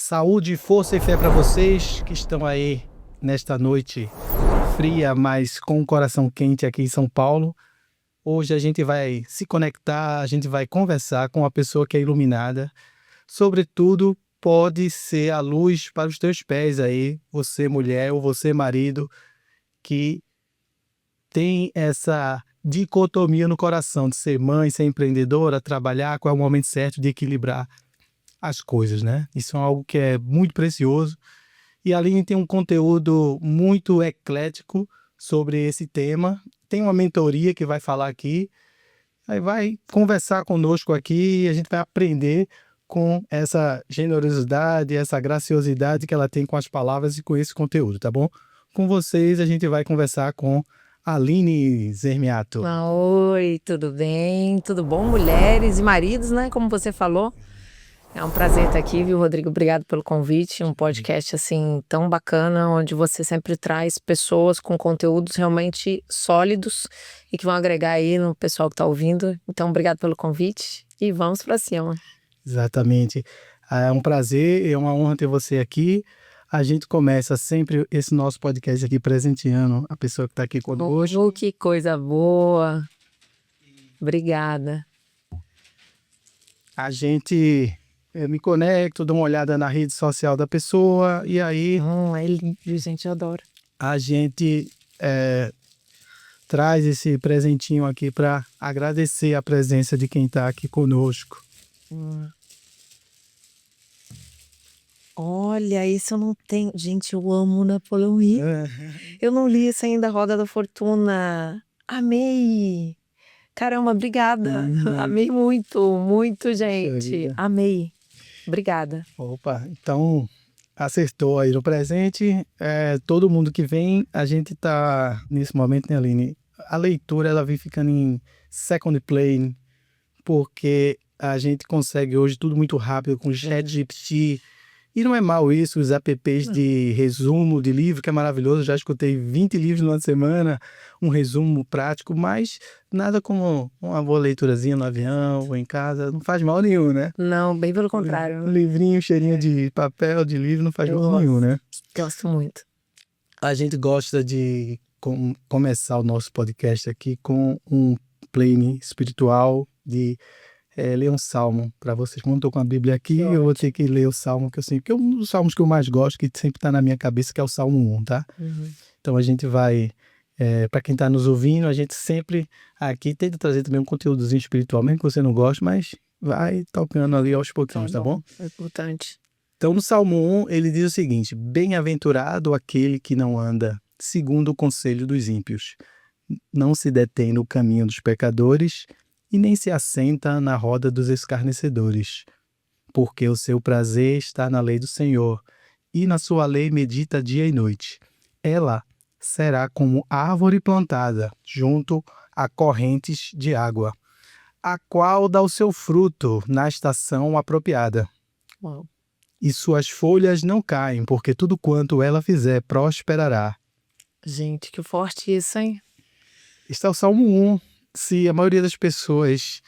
Saúde, força e fé para vocês que estão aí nesta noite fria, mas com o coração quente aqui em São Paulo. Hoje a gente vai se conectar, a gente vai conversar com uma pessoa que é iluminada. Sobretudo, pode ser a luz para os teus pés aí, você mulher ou você marido, que tem essa dicotomia no coração de ser mãe, ser empreendedora, trabalhar, qual é o momento certo de equilibrar as coisas, né? Isso é algo que é muito precioso. E a Aline tem um conteúdo muito eclético sobre esse tema. Tem uma mentoria que vai falar aqui, aí vai conversar conosco aqui e a gente vai aprender com essa generosidade, essa graciosidade que ela tem com as palavras e com esse conteúdo, tá bom? Com vocês a gente vai conversar com a Aline Zermiato. Oi, tudo bem? Tudo bom, mulheres e maridos, né? Como você falou. É um prazer estar aqui, viu, Rodrigo? Obrigado pelo convite. Um podcast, assim, tão bacana, onde você sempre traz pessoas com conteúdos realmente sólidos e que vão agregar aí no pessoal que está ouvindo. Então, obrigado pelo convite e vamos para cima. Exatamente. É um prazer, é uma honra ter você aqui. A gente começa sempre esse nosso podcast aqui presenteando a pessoa que está aqui conosco. Oh, que coisa boa. Obrigada. Eu me conecto, dou uma olhada na rede social da pessoa e aí É lindo, gente, eu adoro. a gente traz esse presentinho aqui para agradecer a presença de quem está aqui conosco. Olha, isso eu não tenho. Gente, eu amo Napoleão Hill. Eu não li isso ainda, Roda da Fortuna. Amei! Caramba, obrigada. Amei muito, muito, gente. Amei. Obrigada. Opa, então acertou aí no presente. Todo mundo que vem, a gente tá nesse momento, né, Aline? A leitura ela vem ficando em second plane, porque a gente consegue hoje tudo muito rápido com ChatGPT. E não é mal isso, os apps de resumo de livro, que é maravilhoso. Já escutei 20 livros numa semana, um resumo prático, mas nada como uma boa leiturazinha no avião ou em casa, não faz mal nenhum, né? Não, bem pelo contrário. Um livrinho, cheirinho de papel, de livro, não faz mal nenhum, né? Gosto muito. A gente gosta de começar o nosso podcast aqui com um plane espiritual de ler um salmo para vocês. Como eu estou com a Bíblia aqui, eu vou ter que ler o salmo que eu sei, que é um dos salmos que eu mais gosto, que sempre está na minha cabeça, que é o Salmo 1, tá? Então a gente vai, para quem está nos ouvindo, a gente sempre aqui tenta trazer também um conteúdozinho espiritual, mesmo que você não goste, mas vai tocando ali aos pouquinhos, tá bom? É importante. Então no Salmo 1 ele diz o seguinte: bem-aventurado aquele que não anda segundo o conselho dos ímpios, não se detém no caminho dos pecadores e nem se assenta na roda dos escarnecedores, porque o seu prazer está na lei do Senhor, e na sua lei medita dia e noite. Ela será como árvore plantada junto a correntes de água, a qual dá o seu fruto na estação apropriada. Uau. E suas folhas não caem, porque tudo quanto ela fizer prosperará. Gente, que forte isso, hein? Este é o Salmo 1. Se a maioria das pessoas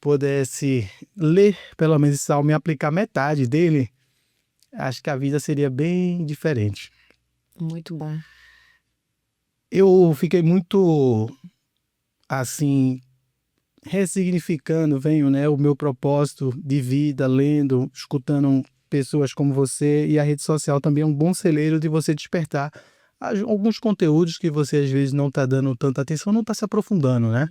pudesse ler pelo menos esse salmo e aplicar metade dele, acho que a vida seria bem diferente. Muito bom. Eu fiquei muito, assim, ressignificando, né, o meu propósito de vida, lendo, escutando pessoas como você, e a rede social também é um bom celeiro de você despertar alguns conteúdos que você às vezes não está dando tanta atenção, não está se aprofundando, né?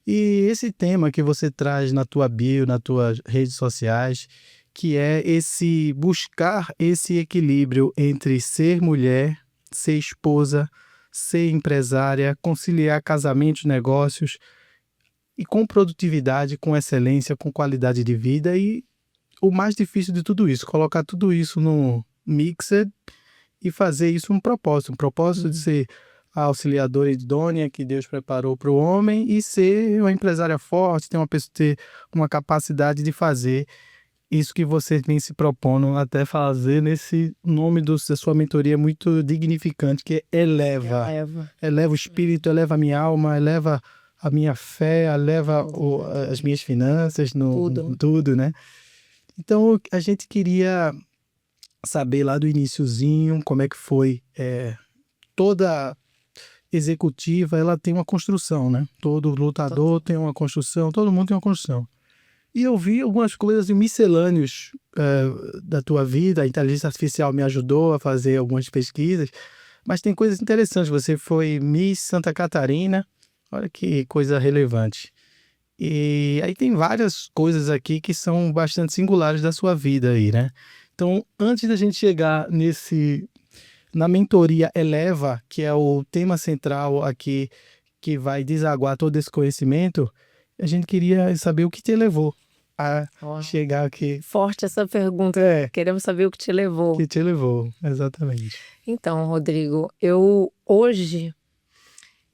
E esse tema que você traz na tua bio, nas tuas redes sociais, que é esse buscar esse equilíbrio entre ser mulher, ser esposa, ser empresária, conciliar casamento, negócios, e com produtividade, com excelência, com qualidade de vida. E o mais difícil de tudo isso, colocar tudo isso no mixer e fazer isso um propósito de ser a auxiliadora idônea que Deus preparou para o homem e ser uma empresária forte, ter uma capacidade de fazer isso que você vem se propondo até fazer nesse nome da sua mentoria muito dignificante, que é eleva o espírito, eleva a minha alma, eleva a minha fé, eleva as minhas finanças, tudo, né? Então a gente queria saber lá do iniciozinho como é que foi. Toda executiva, ela tem uma construção, né? Todo lutador tem uma construção, todo mundo tem uma construção. E eu vi algumas coisas miscelâneas da tua vida, a inteligência artificial me ajudou a fazer algumas pesquisas, mas tem coisas interessantes. Você foi Miss Santa Catarina, olha que coisa relevante. E aí tem várias coisas aqui que são bastante singulares da sua vida aí, né? Então, antes da gente chegar na mentoria Eleva, que é o tema central aqui, que vai desaguar todo esse conhecimento, a gente queria saber o que te levou a chegar aqui. Forte essa pergunta. Queremos saber o que te levou. O que te levou, exatamente. Então, Rodrigo, hoje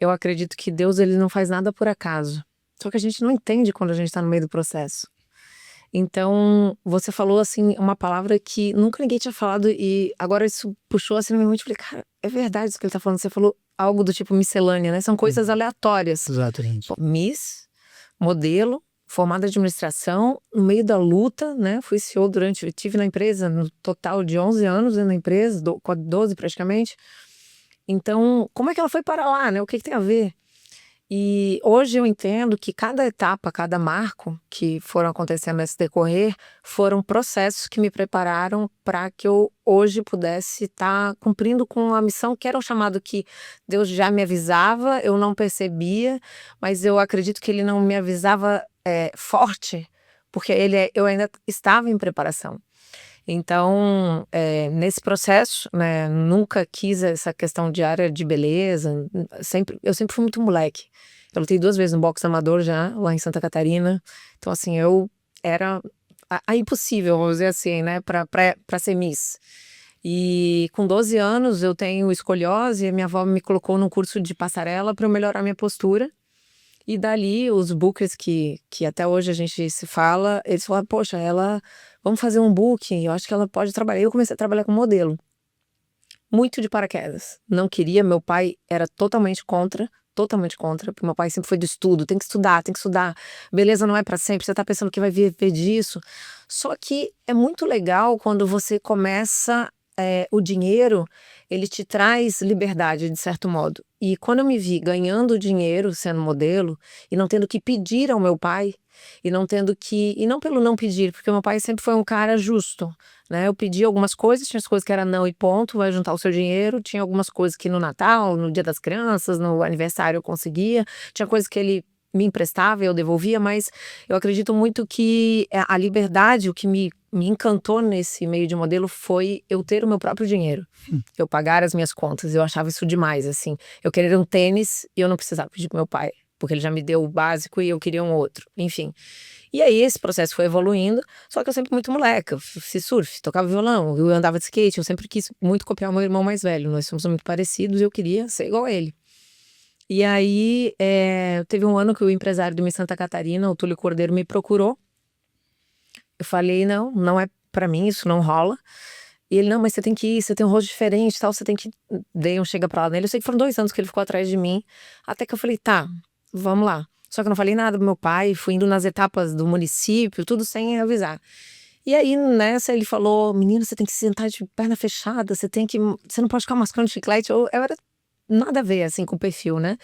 eu acredito que Deus ele não faz nada por acaso. Só que a gente não entende quando a gente está no meio do processo. Então, você falou assim uma palavra que nunca ninguém tinha falado e agora isso puxou assim na minha mente. Eu falei, cara, é verdade isso que ele tá falando. Você falou algo do tipo miscelânea, né? São coisas aleatórias. Exatamente. Miss, modelo, formada em administração, no meio da luta, né? Fui CEO eu tive na empresa no total de 11 anos na empresa, 12 praticamente. Então, como é que ela foi para lá, né? O que tem a ver? E hoje eu entendo que cada etapa, cada marco que foram acontecendo nesse decorrer, foram processos que me prepararam para que eu hoje pudesse estar cumprindo com a missão, que era um chamado que Deus já me avisava, eu não percebia, mas eu acredito que Ele não me avisava forte, porque eu ainda estava em preparação. Então, nesse processo, né, nunca quis essa questão de área de beleza, eu sempre fui muito moleque. Eu lutei 2 vezes no boxe amador já, lá em Santa Catarina. Então, assim, eu era a impossível, vamos dizer assim, né, pra ser Miss. E com 12 anos eu tenho escoliose e a minha avó me colocou num curso de passarela para eu melhorar minha postura. E dali, os bookers que até hoje a gente se fala, eles falaram, poxa, vamos fazer um booking, eu acho que ela pode trabalhar. Eu comecei a trabalhar com modelo. Muito de paraquedas. Não queria, meu pai era totalmente contra, porque meu pai sempre foi do estudo, tem que estudar. Beleza não é para sempre, você tá pensando que vai viver disso. Só que é muito legal quando você começa, o dinheiro, ele te traz liberdade, de certo modo. E quando eu me vi ganhando dinheiro sendo modelo e não tendo que pedir ao meu pai, e não pelo não pedir, porque meu pai sempre foi um cara justo, né? Eu pedi algumas coisas, tinha as coisas que era não e ponto, vai juntar o seu dinheiro, tinha algumas coisas que no Natal, no Dia das Crianças, no aniversário eu conseguia, tinha coisas que ele me emprestava e eu devolvia, mas eu acredito muito que a liberdade, o que me encantou nesse meio de modelo foi eu ter o meu próprio dinheiro, eu pagar as minhas contas, eu achava isso demais, assim, eu querer um tênis e eu não precisava pedir pro meu pai, porque ele já me deu o básico e eu queria um outro, enfim. E aí esse processo foi evoluindo, só que eu sempre muito moleca, fiz surf, tocava violão, eu andava de skate, eu sempre quis muito copiar o meu irmão mais velho, nós somos muito parecidos e eu queria ser igual a ele. E aí, teve um ano que o empresário do Miss Santa Catarina, o Túlio Cordeiro, me procurou. Eu falei, não é pra mim, isso não rola. E ele, não, mas você tem que ir, você tem um rosto diferente e tal, você tem que... Dei um chega pra lá nele. Eu sei que foram 2 anos que ele ficou atrás de mim. Até que eu falei, tá, vamos lá. Só que eu não falei nada pro meu pai, fui indo nas etapas do município, tudo sem avisar. E aí, nessa, ele falou, menina, você tem que se sentar de perna fechada, você não pode ficar mascando chiclete. Eu era nada a ver, assim, com o perfil, né?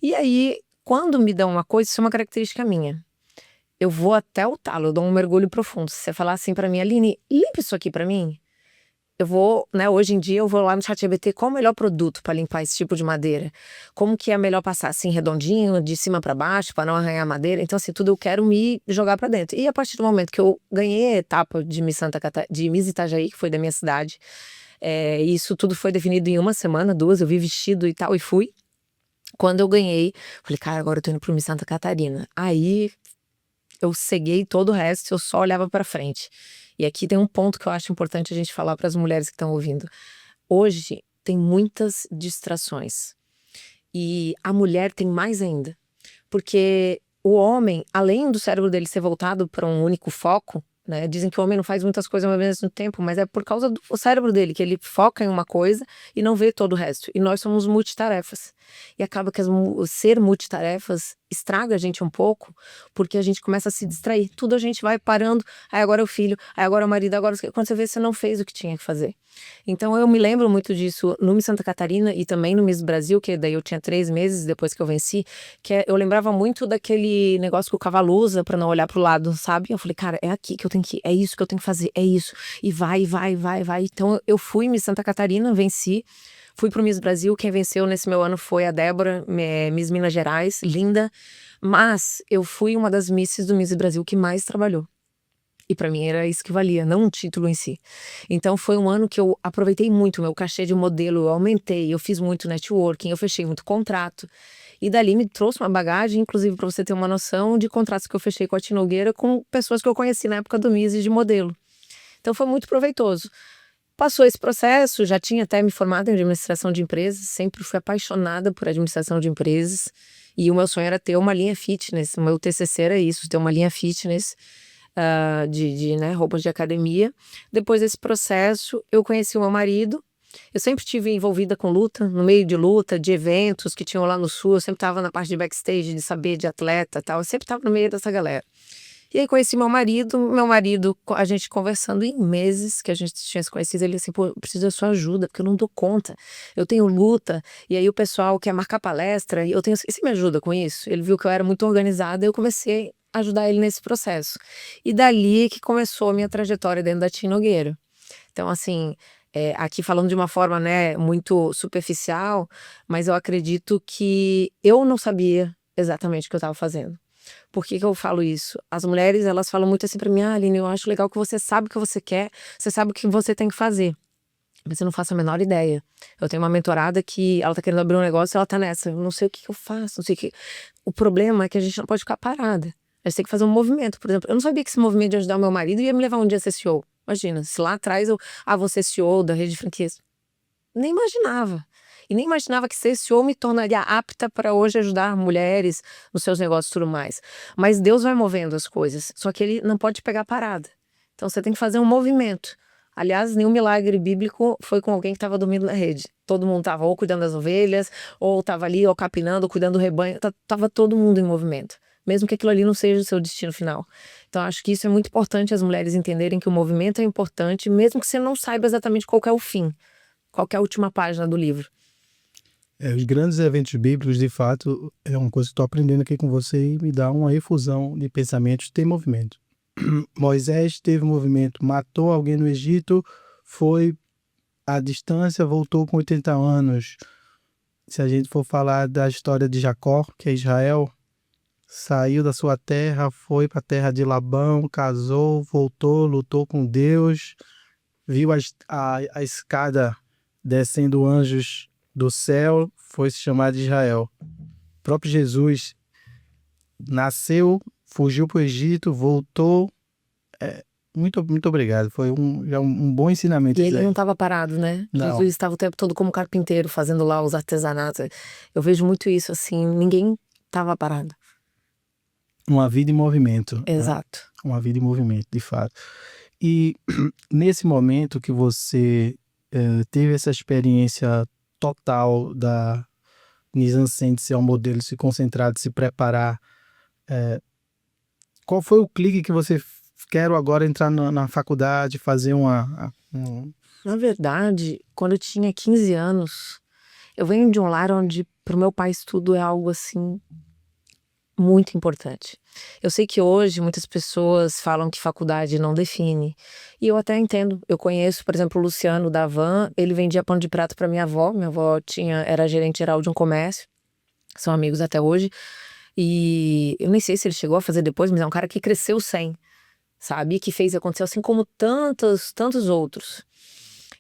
E aí, quando me dão uma coisa, isso é uma característica minha. Eu vou até o talo, eu dou um mergulho profundo. Se você falar assim pra mim, Aline, limpa isso aqui pra mim. Eu vou, né, hoje em dia eu vou lá no ChatGPT, qual o melhor produto pra limpar esse tipo de madeira? Como que é melhor passar assim, redondinho, de cima pra baixo, pra não arranhar a madeira? Então, assim, tudo eu quero me jogar pra dentro. E a partir do momento que eu ganhei a etapa de Miss Itajaí, que foi da minha cidade, isso tudo foi definido em 1 semana, 2, eu vi vestido e tal, e fui. Quando eu ganhei, falei, cara, agora eu tô indo pro Miss Santa Catarina. Aí eu ceguei todo o resto, eu só olhava pra frente. E aqui tem um ponto que eu acho importante a gente falar para as mulheres que estão ouvindo. Hoje tem muitas distrações. E a mulher tem mais ainda. Porque o homem, além do cérebro dele ser voltado para um único foco, né? Dizem que o homem não faz muitas coisas ao mesmo tempo, mas é por causa do cérebro dele, que ele foca em uma coisa e não vê todo o resto. E nós somos multitarefas. E acaba que ser multitarefas estraga a gente um pouco, porque a gente começa a se distrair. Tudo a gente vai parando, aí agora é o filho, aí agora é o marido, agora... Quando você vê, você não fez o que tinha que fazer. Então eu me lembro muito disso no Miss Santa Catarina e também no Miss Brasil, que daí eu tinha 3 meses depois que eu venci, eu lembrava muito daquele negócio que o cavalo usa pra não olhar pro lado, sabe? Eu falei, cara, é aqui que eu tenho que ir, é isso que eu tenho que fazer, é isso. E vai. Então eu fui Miss Santa Catarina, venci. Fui pro Miss Brasil, quem venceu nesse meu ano foi a Débora, Miss Minas Gerais, linda. Mas eu fui uma das Misses do Miss Brasil que mais trabalhou. E pra mim era isso que valia, não o título em si. Então foi um ano que eu aproveitei muito o meu cachê de modelo, eu aumentei, eu fiz muito networking, eu fechei muito contrato. E dali me trouxe uma bagagem, inclusive pra você ter uma noção, de contratos que eu fechei com a Tia Nogueira com pessoas que eu conheci na época do Miss e de modelo. Então foi muito proveitoso. Passou esse processo, já tinha até me formado em administração de empresas, sempre fui apaixonada por administração de empresas. E o meu sonho era ter uma linha fitness, o meu TCC era isso, ter uma linha fitness né, roupas de academia. Depois desse processo, eu conheci o meu marido. Eu sempre estive envolvida com luta, no meio de luta, de eventos que tinham lá no Sul. Eu sempre estava na parte de backstage, de saber de atleta e tal. Eu sempre estava no meio dessa galera. E aí conheci meu marido, a gente conversando em meses que a gente tinha se conhecido, ele assim, pô, eu preciso da sua ajuda, porque eu não dou conta, eu tenho luta, e aí o pessoal quer marcar palestra, e você me ajuda com isso? Ele viu que eu era muito organizada, e eu comecei a ajudar ele nesse processo. E dali que começou a minha trajetória dentro da Tia Nogueira. Então, assim, aqui falando de uma forma, né, muito superficial, mas eu acredito que eu não sabia exatamente o que eu estava fazendo. Por que eu falo isso? As mulheres, elas falam muito assim pra mim, Aline, eu acho legal que você sabe o que você quer, você sabe o que você tem que fazer. Mas eu não faço a menor ideia. Eu tenho uma mentorada que ela tá querendo abrir um negócio e ela tá nessa, eu não sei o que eu faço, não sei o que... O problema é que a gente não pode ficar parada. A gente tem que fazer um movimento, por exemplo. Eu não sabia que esse movimento de ajudar o meu marido ia me levar um dia a ser CEO. Imagina, se lá atrás vou ser CEO da rede de franquias. Nem imaginava. E nem imaginava que ser CEO me tornaria apta para hoje ajudar mulheres nos seus negócios e tudo mais. Mas Deus vai movendo as coisas, só que ele não pode pegar parada. Então você tem que fazer um movimento. Aliás, nenhum milagre bíblico foi com alguém que estava dormindo na rede. Todo mundo estava ou cuidando das ovelhas, ou estava ali, ou capinando, ou cuidando do rebanho. Tava todo mundo em movimento. Mesmo que aquilo ali não seja o seu destino final. Então acho que isso é muito importante as mulheres entenderem que o movimento é importante, mesmo que você não saiba exatamente qual é o fim. Qual é a última página do livro? Os grandes eventos bíblicos, de fato, é uma coisa que estou aprendendo aqui com você e me dá uma efusão de pensamentos, tem movimento. Moisés teve movimento, matou alguém no Egito, foi à distância, voltou com 80 anos. Se a gente for falar da história de Jacó, que é Israel, saiu da sua terra, foi para a terra de Labão, casou, voltou, lutou com Deus, viu a escada descendo anjos do céu, foi se chamar de Israel. O próprio Jesus nasceu, fugiu para o Egito, voltou. Muito obrigado. Foi já um bom ensinamento. E ele não estava parado, né? Não. Jesus estava o tempo todo como carpinteiro, fazendo lá os artesanatos. Eu vejo muito isso, assim, ninguém estava parado. Uma vida em movimento. Exato. Né? Uma vida em movimento, de fato. E nesse momento que você teve essa experiência total da mise-en-scène, de ser um modelo, de se concentrar, de se preparar, qual foi o clique que você quero agora entrar na faculdade, fazer Na verdade, quando eu tinha 15 anos, eu venho de um lar onde pro meu pai estudo é algo assim muito importante. Eu sei que hoje muitas pessoas falam que faculdade não define, e eu até entendo. Eu conheço, por exemplo, o Luciano da Van, ele vendia pano de prato para minha avó era gerente geral de um comércio, são amigos até hoje, e eu nem sei se ele chegou a fazer depois, mas é um cara que cresceu sem, sabe, que fez acontecer, assim como tantos outros,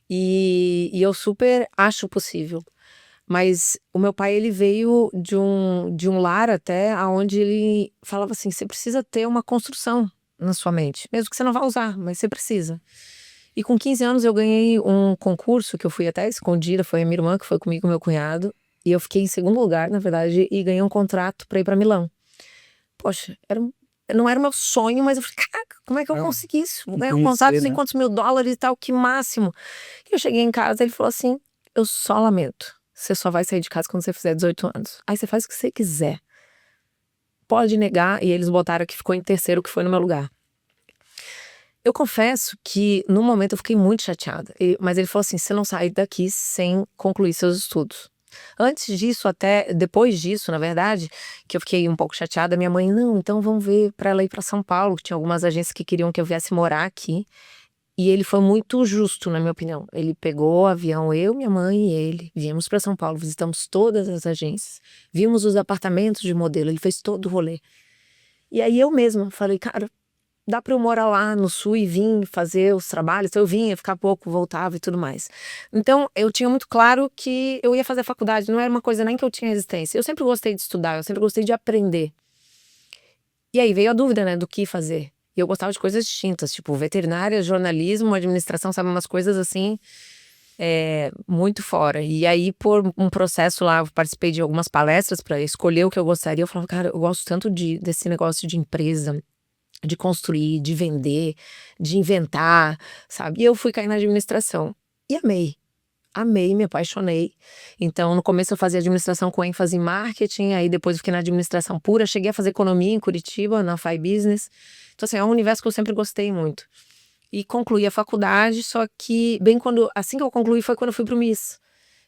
e eu super acho possível. Mas o meu pai, ele veio de um lar até onde ele falava assim, você precisa ter uma construção na sua mente, mesmo que você não vá usar, mas você precisa. E com 15 anos eu ganhei um concurso que eu fui até escondida, foi a minha irmã que foi comigo, meu cunhado, e eu fiquei em segundo lugar, na verdade, e ganhei um contrato para ir para Milão. Poxa, não era o meu sonho, mas eu falei, caraca, como é que eu consegui isso? Ganhei um contrato de quantos mil dólares e tal, que máximo. E eu cheguei em casa, ele falou assim, eu só lamento. Você só vai sair de casa quando você fizer 18 anos. Aí você faz o que você quiser. pode negar, e eles botaram que ficou em terceiro, que foi no meu lugar. Eu confesso que no momento eu fiquei muito chateada, mas ele falou assim, você não sai daqui sem concluir seus estudos. Antes disso, até depois disso, na verdade, que eu fiquei um pouco chateada, minha mãe, não, então vamos ver para ela ir para São Paulo, que tinha algumas agências que queriam que eu viesse morar aqui, e ele foi muito justo, na minha opinião. Ele pegou o avião, eu, minha mãe e ele, viemos para São Paulo, visitamos todas as agências, vimos os apartamentos de modelo, ele fez todo o rolê. E aí eu mesma falei, cara, dá para eu morar lá no sul e vir fazer os trabalhos, então eu vinha, ficar pouco, voltava e tudo mais. Então eu tinha muito claro que eu ia fazer faculdade, não era uma coisa nem que eu tinha resistência. Eu sempre gostei de estudar, eu sempre gostei de aprender. E aí veio a dúvida, né, do que fazer. E eu gostava de coisas distintas, tipo veterinária, jornalismo, administração, sabe, umas coisas assim, muito fora. E aí, por um processo lá, eu participei de algumas palestras para escolher o que eu gostaria. Eu falava, cara, eu gosto tanto desse negócio de empresa, de construir, de vender, de inventar, sabe? E eu fui cair na administração. E amei. Amei, me apaixonei. Então, no começo eu fazia administração com ênfase em marketing, aí depois eu fiquei na administração pura, cheguei a fazer economia em Curitiba, na FI Business. Então, assim, é um universo que eu sempre gostei muito. E concluí a faculdade, só que assim que eu concluí foi quando eu fui pro MIS.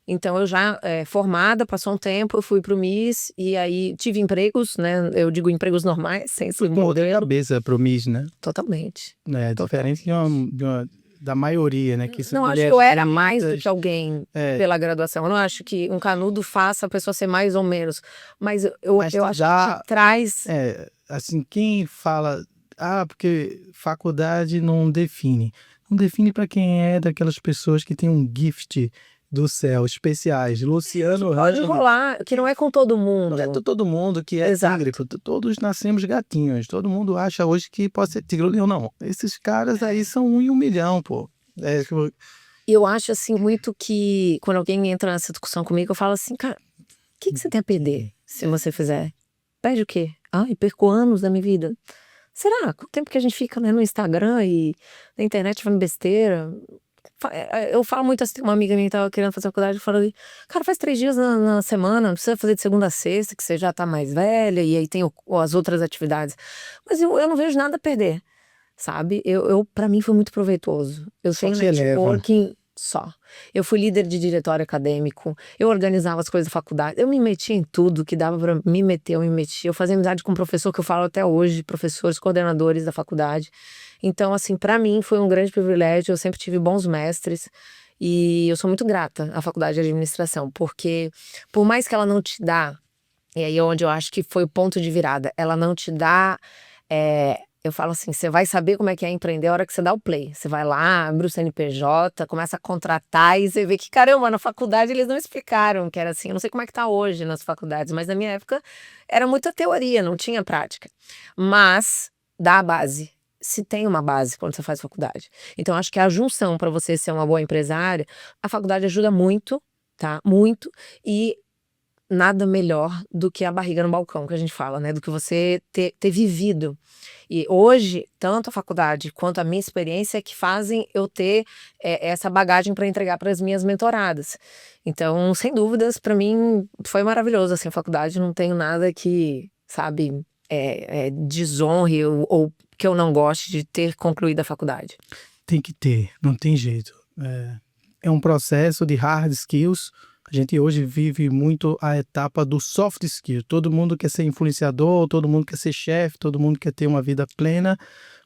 Então, eu já formada, passou um tempo, eu fui pro MIS e aí tive empregos, né? Eu digo empregos normais, sem esse Com outra modelo. cabeça pro MIS, né? Totalmente. É diferente da maioria, né? Que Não acho que eu era mais do que alguém pela graduação. Eu não acho que um canudo faça a pessoa ser mais ou menos. Mas eu acho que traz... assim, quem fala... porque faculdade não define. Não define para quem é daquelas pessoas que tem um gift do céu, especiais. Luciano pode rolar, que não é com todo mundo. Não é todo mundo que é tigre. Todos nascemos gatinhos. Todo mundo acha hoje que pode ser tigre ou leão. Não, esses caras aí são 1 em 1 milhão, pô. Eu acho assim muito que quando alguém entra nessa discussão comigo, eu falo assim, cara, o que você tem a perder se você fizer? Perde o quê? Ai, perco anos da minha vida. Será? Com o tempo que a gente fica, né, no Instagram e na internet falando besteira... Eu falo muito assim, uma amiga minha que tava querendo fazer faculdade, eu falei, cara, faz 3 dias na semana, não precisa fazer de segunda a sexta, que você já tá mais velha, e aí tem as outras atividades. Mas eu não vejo nada a perder, sabe? Pra mim foi muito proveitoso. Eu tenho networking só. Eu fui líder de diretório acadêmico, eu organizava as coisas da faculdade, eu me metia em tudo que dava pra me meter, eu me metia. Eu fazia amizade com um professor que eu falo até hoje, professores, coordenadores da faculdade. Então, assim, para mim foi um grande privilégio, eu sempre tive bons mestres e eu sou muito grata à faculdade de administração, porque por mais que ela não te dá, e aí é onde eu acho que foi o ponto de virada, ela não te dá, eu falo assim, você vai saber como é que é empreender a hora que você dá o play. Você vai lá, abre o CNPJ, começa a contratar e você vê que, caramba, na faculdade eles não explicaram que era assim. Eu não sei como é que tá hoje nas faculdades, mas na minha época era muita teoria, não tinha prática. Mas dá a base. Se tem uma base quando você faz faculdade. Então, acho que a junção para você ser uma boa empresária, a faculdade ajuda muito, tá? Muito. E nada melhor do que a barriga no balcão, que a gente fala, né? Do que você ter vivido. E hoje, tanto a faculdade quanto a minha experiência é que fazem eu ter essa bagagem para entregar para as minhas mentoradas. Então, sem dúvidas, para mim foi maravilhoso, assim, a faculdade. Não tenho nada que, sabe, desonre ou que eu não goste de ter concluído a faculdade. Tem que ter, não tem jeito. É um processo de hard skills. A gente hoje vive muito a etapa do soft skill. Todo mundo quer ser influenciador, todo mundo quer ser chefe, todo mundo quer ter uma vida plena,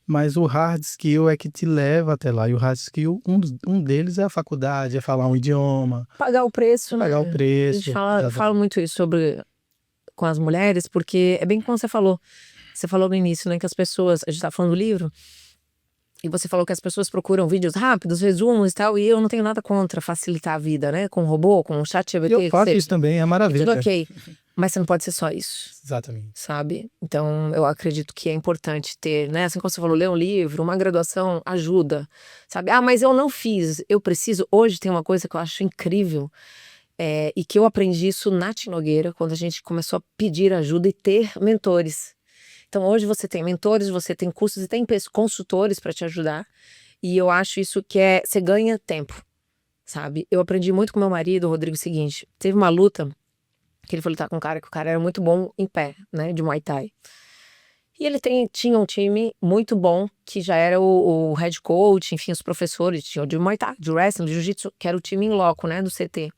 mas o hard skill é que te leva até lá. E o hard skill, um deles é a faculdade, é falar um idioma. Pagar o preço, né? Pagar o preço. A gente fala muito isso com as mulheres, porque é bem como você falou. Você falou no início, né, que as pessoas... A gente tá falando do livro, e você falou que as pessoas procuram vídeos rápidos, resumos e tal, e eu não tenho nada contra facilitar a vida, né? Com robô, com chat GPT. Eu faço isso também, é maravilha. Tudo ok. Mas você não pode ser só isso. Exatamente. Sabe? Então, eu acredito que é importante ter, né? Assim como você falou, ler um livro, uma graduação ajuda. Sabe? Mas eu não fiz, eu preciso. Hoje tem uma coisa que eu acho incrível, e que eu aprendi isso na Tim Nogueira, quando a gente começou a pedir ajuda e ter mentores. Então, hoje você tem mentores, você tem cursos e tem consultores para te ajudar. E eu acho isso que você ganha tempo, sabe? Eu aprendi muito com meu marido, Rodrigo, o seguinte, teve uma luta que ele foi lutar com um cara que o cara era muito bom em pé, né, de Muay Thai. E ele tinha um time muito bom, que já era o head coach, enfim, os professores, tinha o de Muay Thai, de wrestling, de jiu-jitsu, que era o time em loco, né, do CT.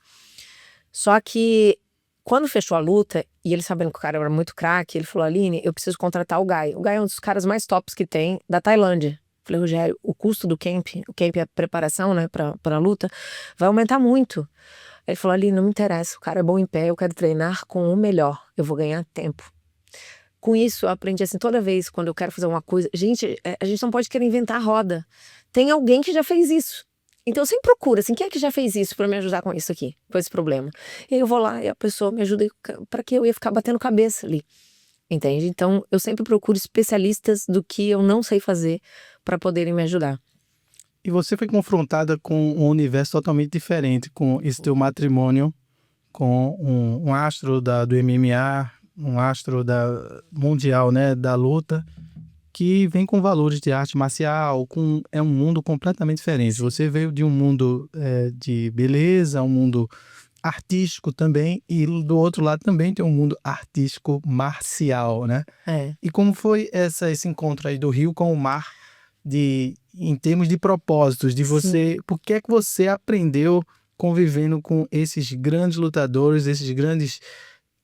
Só que, quando fechou a luta, e ele sabendo que o cara era muito craque, ele falou, Aline, eu preciso contratar o Guy. O Guy é um dos caras mais tops que tem da Tailândia. Falei, Rogério, o custo do camp, o camp é a preparação, né, pra luta, vai aumentar muito. Ele falou, Aline, não me interessa, o cara é bom em pé, eu quero treinar com o melhor, eu vou ganhar tempo. Com isso, eu aprendi assim, toda vez quando eu quero fazer uma coisa, gente, a gente não pode querer inventar a roda. Tem alguém que já fez isso. Então eu sempre procuro, assim, quem é que já fez isso pra me ajudar com isso aqui, com esse problema? E aí eu vou lá e a pessoa me ajuda, pra que eu ia ficar batendo cabeça ali, entende? Então eu sempre procuro especialistas do que eu não sei fazer pra poderem me ajudar. E você foi confrontada com um universo totalmente diferente, com esse teu matrimônio, com um astro do MMA, um astro mundial, né, da luta, que vem com valores de arte marcial, é um mundo completamente diferente. Você veio de um mundo de beleza, um mundo artístico também, e do outro lado também tem um mundo artístico marcial, né? E como foi esse encontro aí do rio com o mar, em termos de propósitos, de você, por que é que você aprendeu convivendo com esses grandes lutadores, esses grandes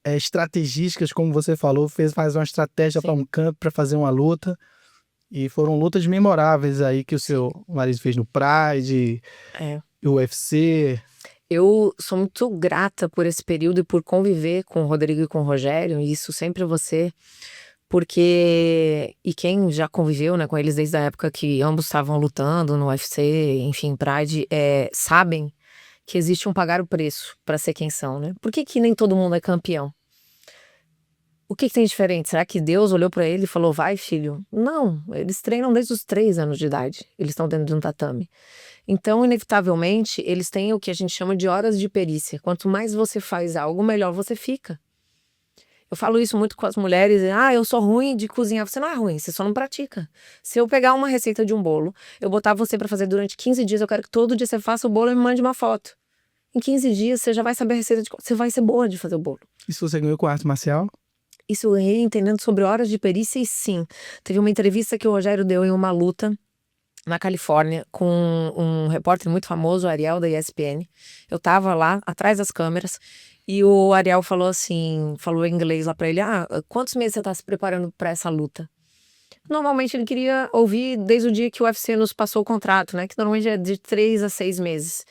estrategistas, como você falou, faz uma estratégia para um campo, para fazer uma luta, e foram lutas memoráveis aí que o seu marido fez no Pride, UFC. Eu sou muito grata por esse período e por conviver com o Rodrigo e com o Rogério, e isso sempre você, porque, e quem já conviveu, né, com eles desde a época que ambos estavam lutando no UFC, enfim, Pride, sabem que existe um pagar o preço para ser quem são, né? Por que nem todo mundo é campeão? O que tem de diferente? Será que Deus olhou para ele e falou, vai filho? Não, eles treinam desde os 3 anos de idade, eles estão dentro de um tatame. Então, inevitavelmente, eles têm o que a gente chama de horas de perícia. Quanto mais você faz algo, melhor você fica. Eu falo isso muito com as mulheres, eu sou ruim de cozinhar. Você não é ruim, você só não pratica. Se eu pegar uma receita de um bolo, eu botar você para fazer durante 15 dias, eu quero que todo dia você faça o bolo e me mande uma foto. Em 15 dias, você já vai saber a receita, você vai ser boa de fazer o bolo. Isso você ganhou com arte marcial? Isso eu ganhei entendendo sobre horas de perícia, e sim. Teve uma entrevista que o Rogério deu em uma luta na Califórnia com um repórter muito famoso, o Ariel, da ESPN. Eu tava lá, atrás das câmeras, e o Ariel falou assim, falou em inglês lá pra ele, quantos meses você tá se preparando pra essa luta? Normalmente ele queria ouvir desde o dia que o UFC nos passou o contrato, né, que normalmente é de 3 a 6 meses.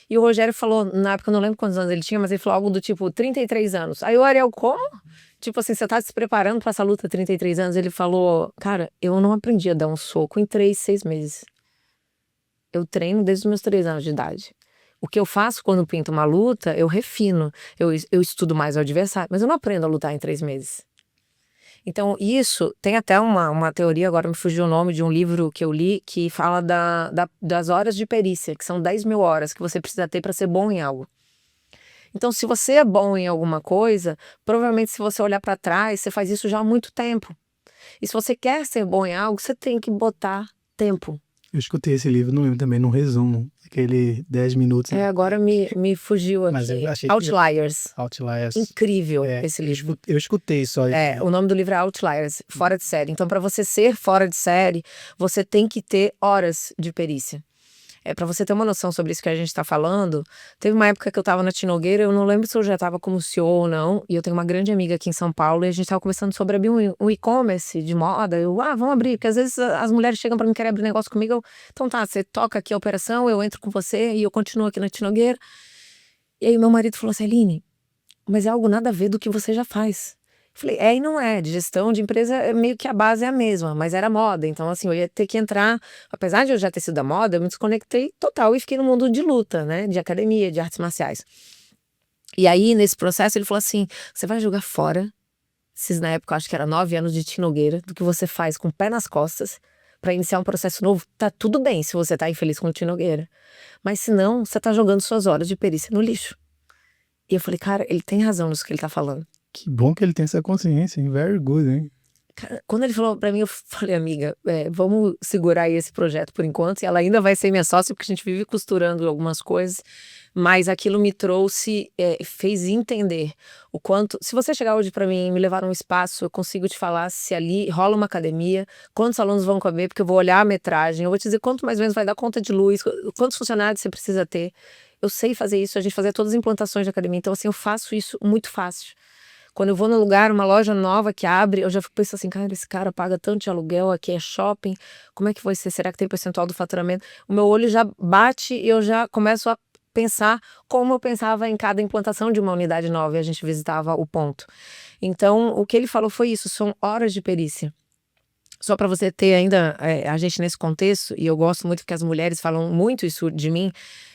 E o Rogério falou, na época eu não lembro quantos anos ele tinha, mas ele falou algo do tipo 33 anos. Aí o Ariel, como? Tipo assim, você tá se preparando pra essa luta há 33 anos? Ele falou, cara, eu não aprendi a dar um soco em 3, 6 meses. Eu treino desde os meus 3 anos de idade. O que eu faço quando pinto uma luta, eu refino, eu estudo mais o adversário, mas eu não aprendo a lutar em 3 meses. Então isso, tem até uma teoria, agora me fugiu o nome de um livro que eu li, que fala das horas de perícia, que são 10.000 horas que você precisa ter para ser bom em algo. Então se você é bom em alguma coisa, provavelmente se você olhar para trás, você faz isso já há muito tempo. E se você quer ser bom em algo, você tem que botar tempo. Eu escutei esse livro, não lembro também, num resumo, aquele 10 minutos. Agora me fugiu aqui. Mas eu achei Outliers. Outliers. Incrível esse livro. Eu escutei só. O nome do livro é Outliers, fora de série. Então, para você ser fora de série, você tem que ter horas de perícia. Para você ter uma noção sobre isso que a gente está falando, teve uma época que eu estava na Tinogueira, eu não lembro se eu já estava como CEO ou não, e eu tenho uma grande amiga aqui em São Paulo, e a gente estava conversando sobre abrir um e-commerce de moda. Vamos abrir, porque às vezes as mulheres chegam para mim, querem abrir negócio comigo, então tá, você toca aqui a operação, eu entro com você e eu continuo aqui na Tinogueira. E aí meu marido falou assim, Aline, mas é algo nada a ver do que você já faz. Falei, e não é, de gestão de empresa, meio que a base é a mesma, mas era moda, então assim, eu ia ter que entrar, apesar de eu já ter sido da moda, eu me desconectei total e fiquei no mundo de luta, né, de academia, de artes marciais. E aí, nesse processo, ele falou assim, você vai jogar fora, na época, eu acho que era 9 anos de Tinogueira, do que você faz com o pé nas costas, para iniciar um processo novo, tá tudo bem se você tá infeliz com o Tinogueira, mas se não, você tá jogando suas horas de perícia no lixo. E eu falei, cara, ele tem razão nisso que ele tá falando. Que bom que ele tem essa consciência, hein? Very good, hein? Cara, quando ele falou pra mim, eu falei, amiga, vamos segurar aí esse projeto por enquanto. E ela ainda vai ser minha sócia, porque a gente vive costurando algumas coisas. Mas aquilo me trouxe, fez entender o quanto. Se você chegar hoje pra mim e me levar num espaço, eu consigo te falar se ali rola uma academia, quantos alunos vão caber, porque eu vou olhar a metragem, eu vou te dizer quanto mais ou menos vai dar conta de luz, quantos funcionários você precisa ter. Eu sei fazer isso, a gente fazia todas as implantações de academia, então assim, eu faço isso muito fácil. Quando eu vou no lugar, uma loja nova que abre, eu já fico pensando assim, cara, esse cara paga tanto de aluguel, aqui é shopping, como é que vai ser? Será que tem percentual do faturamento? O meu olho já bate e eu já começo a pensar como eu pensava em cada implantação de uma unidade nova e a gente visitava o ponto. Então, o que ele falou foi isso, são horas de perícia. Só para você ter ainda a gente nesse contexto, e eu gosto muito que as mulheres falam muito isso de mim,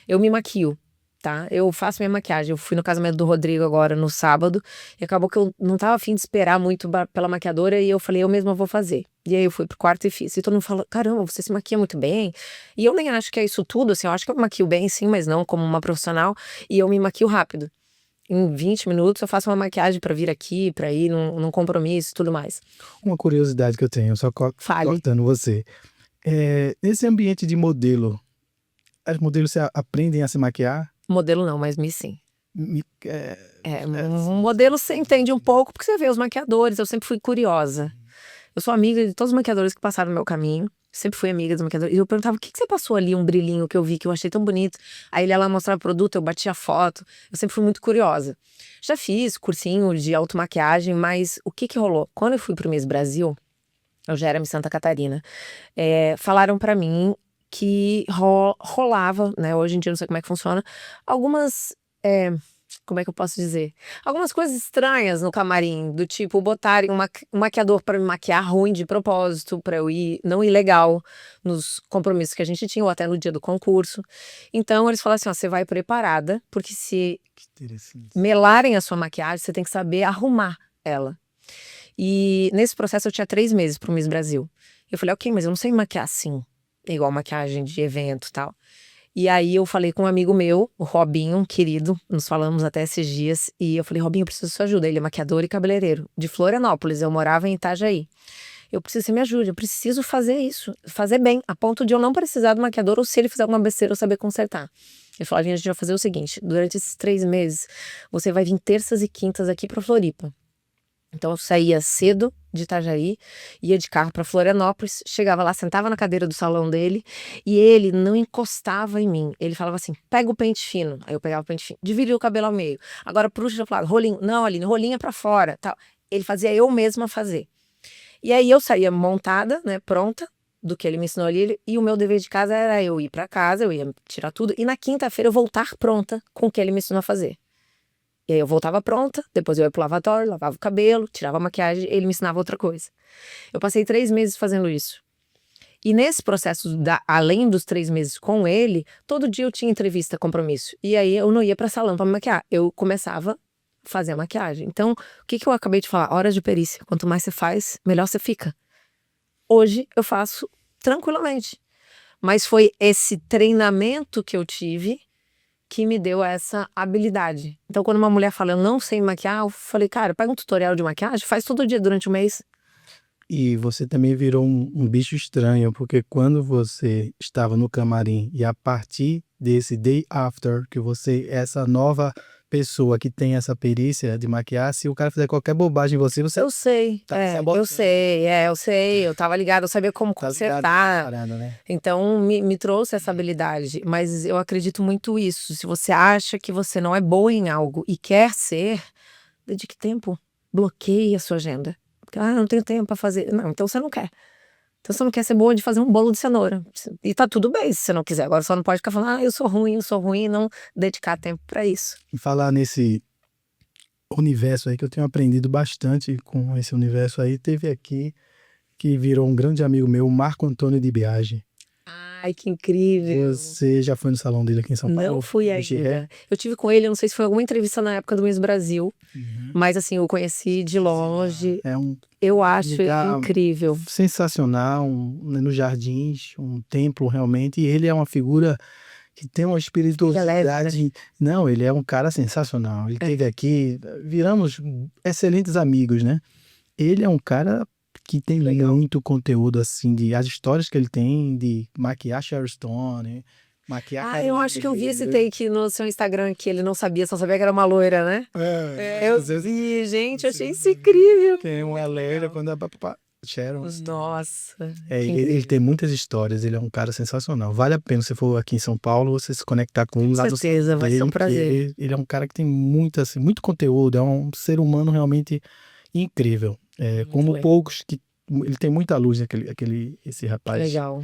eu me maquio. Tá? Eu faço minha maquiagem. Eu fui no casamento do Rodrigo agora no sábado e acabou que eu não tava a fim de esperar muito pela maquiadora e eu falei, eu mesma vou fazer. E aí eu fui pro quarto e fiz. E todo mundo falou, caramba, você se maquia muito bem. E eu nem acho que é isso tudo, assim, eu acho que eu me maquio bem sim, mas não como uma profissional. E eu me maquio rápido. Em 20 minutos eu faço uma maquiagem pra vir aqui, pra ir num compromisso e tudo mais. Uma curiosidade que eu tenho, só Fale. cortando você. Nesse ambiente de modelo, as modelos aprendem a se maquiar? Modelo não, mas me sim. É, Um modelo você entende um pouco, porque você vê os maquiadores, eu sempre fui curiosa. Eu sou amiga de todos os maquiadores que passaram no meu caminho, sempre fui amiga dos maquiadores. E eu perguntava, o que você passou ali, um brilhinho que eu vi, que eu achei tão bonito. Aí ele ia lá mostrar o produto, eu batia foto, eu sempre fui muito curiosa. Já fiz cursinho de automaquiagem, mas o que rolou? Quando eu fui pro Miss Brasil, eu já era Miss Santa Catarina, falaram pra mim que rolava, né, hoje em dia não sei como é que funciona, algumas, como é que eu posso dizer? Algumas coisas estranhas no camarim, do tipo botarem um maquiador para me maquiar ruim de propósito, para eu não ir legal nos compromissos que a gente tinha, ou até no dia do concurso. Então eles falaram assim, ó, você vai preparada, porque se melarem a sua maquiagem, você tem que saber arrumar ela. E nesse processo eu tinha 3 meses pro Miss Brasil. Eu falei, ok, mas eu não sei maquiar assim, igual maquiagem de evento e tal. E aí eu falei com um amigo meu, o Robinho, um querido, nos falamos até esses dias, e eu falei, Robinho, eu preciso da sua ajuda. Ele é maquiador e cabeleireiro, de Florianópolis, eu morava em Itajaí. Eu preciso que você me ajude, eu preciso fazer isso, fazer bem, a ponto de eu não precisar do maquiador, ou se ele fizer alguma besteira, eu saber consertar. Ele falou, a gente vai fazer o seguinte, durante esses 3 meses, você vai vir terças e quintas aqui pra Floripa. Então eu saía cedo de Itajaí, ia de carro para Florianópolis, chegava lá, sentava na cadeira do salão dele e ele não encostava em mim. Ele falava assim, pega o pente fino. Aí eu pegava o pente fino, dividia o cabelo ao meio. Agora puxa do lado, rolinho. Não, Aline, rolinho é para fora. Tal. Ele fazia eu mesma fazer. E aí eu saía montada, né, pronta, do que ele me ensinou ali. E o meu dever de casa era eu ir para casa, eu ia tirar tudo. E na quinta-feira eu voltar pronta com o que ele me ensinou a fazer. E aí eu voltava pronta, depois eu ia pro lavatório, lavava o cabelo, tirava a maquiagem, ele me ensinava outra coisa. Eu passei 3 meses fazendo isso. E nesse processo, além dos 3 meses com ele, todo dia eu tinha entrevista, compromisso. E aí eu não ia pra salão pra me maquiar, eu começava a fazer a maquiagem. Então, o que eu acabei de falar? Horas de perícia. Quanto mais você faz, melhor você fica. Hoje eu faço tranquilamente. Mas foi esse treinamento que eu tive que me deu essa habilidade. Então, quando uma mulher fala, eu não sei maquiar, eu falei, cara, pega um tutorial de maquiagem, faz todo dia durante o mês. E você também virou um bicho estranho, porque quando você estava no camarim e a partir desse day after, que você, essa nova pessoa que tem essa perícia de maquiar, se o cara fizer qualquer bobagem em você, você... Eu sei, eu sei, eu tava ligada, eu sabia como consertar. Parada, né? Então, me trouxe essa habilidade, mas eu acredito muito isso. Se você acha que você não é boa em algo e quer ser, dedique tempo, bloqueie a sua agenda. Não tenho tempo pra fazer. Não, então você não quer. Então você não quer ser boa de fazer um bolo de cenoura. E tá tudo bem se você não quiser. Agora só não pode ficar falando, eu sou ruim, e não dedicar tempo pra isso. E falar nesse universo aí, que eu tenho aprendido bastante com esse universo aí, teve aqui, que virou um grande amigo meu, o Marco Antônio de Biagi. Ai, que incrível. Você já foi no salão dele aqui em São Paulo? Não fui ainda. Eu tive com ele, eu não sei se foi alguma entrevista na época do Miss Brasil, mas assim, eu conheci de longe. Eu acho incrível. Sensacional, nos jardins, um templo realmente, e ele é uma figura que tem uma espiritualidade. Não, ele é um cara sensacional. Ele esteve aqui, viramos excelentes amigos, né? Ele é um cara que tem muito conteúdo, assim, as histórias que ele tem de maquiar Sharon Stone, maquiar eu acho que eu vi esse take no seu Instagram, que ele não sabia, só sabia que era uma loira, né? Eu vi, gente, eu achei isso incrível. Tem uma loira quando a Sharon. Nossa. Ele tem muitas histórias, ele é um cara sensacional. Vale a pena, se for aqui em São Paulo, você se conectar com ele lá Com certeza, vai ser um prazer. Ele é um cara que tem muito, assim, muito conteúdo, é um ser humano realmente incrível. Como poucos que ele tem muita luz, esse rapaz. Legal.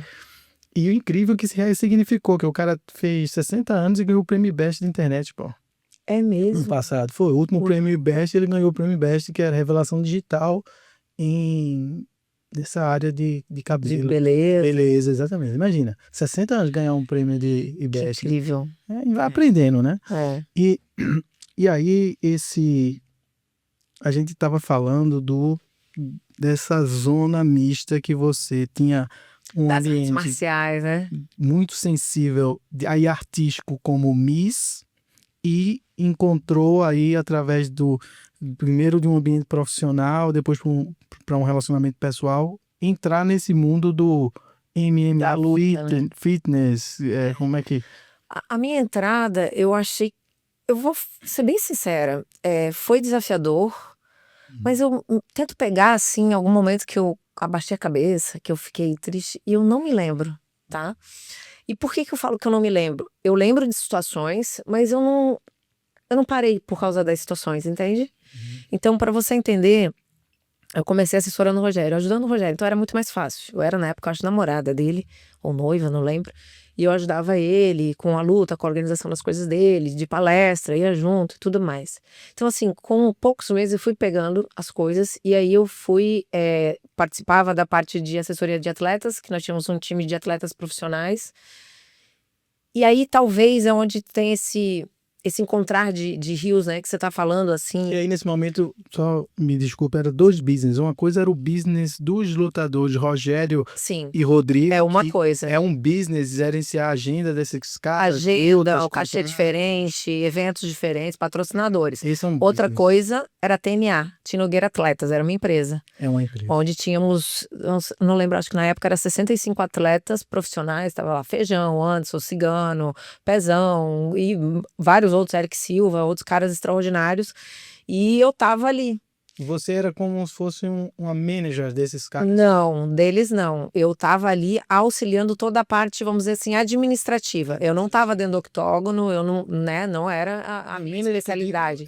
E o incrível que se ressignificou, que o cara fez 60 anos e ganhou o prêmio Best da internet, pô. É mesmo? No passado. Foi o último prêmio Best, ele ganhou o prêmio Best, que era revelação digital nessa área de cabelo. De beleza. Beleza, exatamente. Imagina, 60 anos ganhar um prêmio de Best. Incrível. Vai aprendendo, né? E aí, a gente estava falando dessa zona mista que você tinha um das ambiente artes marciais, né? muito sensível, aí artístico como Miss, e encontrou aí através primeiro de um ambiente profissional, depois para um relacionamento pessoal, entrar nesse mundo do MMA, Da luta, né? fitness, como é que... A minha entrada, eu achei, eu vou ser bem sincera, foi desafiador, mas eu tento pegar, assim, algum momento que eu abaixei a cabeça, que eu fiquei triste, e eu não me lembro, tá? E por que eu falo que eu não me lembro? Eu lembro de situações, mas eu não parei por causa das situações, entende? Então, para você entender, eu comecei assessorando o Rogério, ajudando o Rogério, então era muito mais fácil. Eu era, na época, acho, namorada dele, ou noiva, não lembro, e eu ajudava ele com a luta, com a organização das coisas dele, de palestra, ia junto e tudo mais. Então, assim, com poucos meses eu fui pegando as coisas, e aí eu participava da parte de assessoria de atletas, que nós tínhamos um time de atletas profissionais, e aí talvez é onde tem esse encontrar de rios, né, que você tá falando, assim. E aí, nesse momento, só me desculpa, era dois business. Uma coisa era o business dos lutadores, Rogério Sim, e Rodrigo. é uma coisa. É um business, gerenciar a agenda desses caras. Agenda, o cachê diferente, eventos diferentes, patrocinadores. Esse é um Outra business. coisa era a TNA, Tinogueira Atletas, era uma empresa. É uma empresa. Onde tínhamos, não lembro, acho que na época era 65 atletas profissionais, estava lá Feijão, Anderson, Cigano, Pezão e vários outros, Eric Silva, outros caras extraordinários, e eu tava ali. Você era como se fosse uma manager desses caras? Não, deles não. Eu tava ali auxiliando toda a parte, vamos dizer assim, administrativa. Eu não tava dentro do octógono, eu não, né, não era a minha especialidade.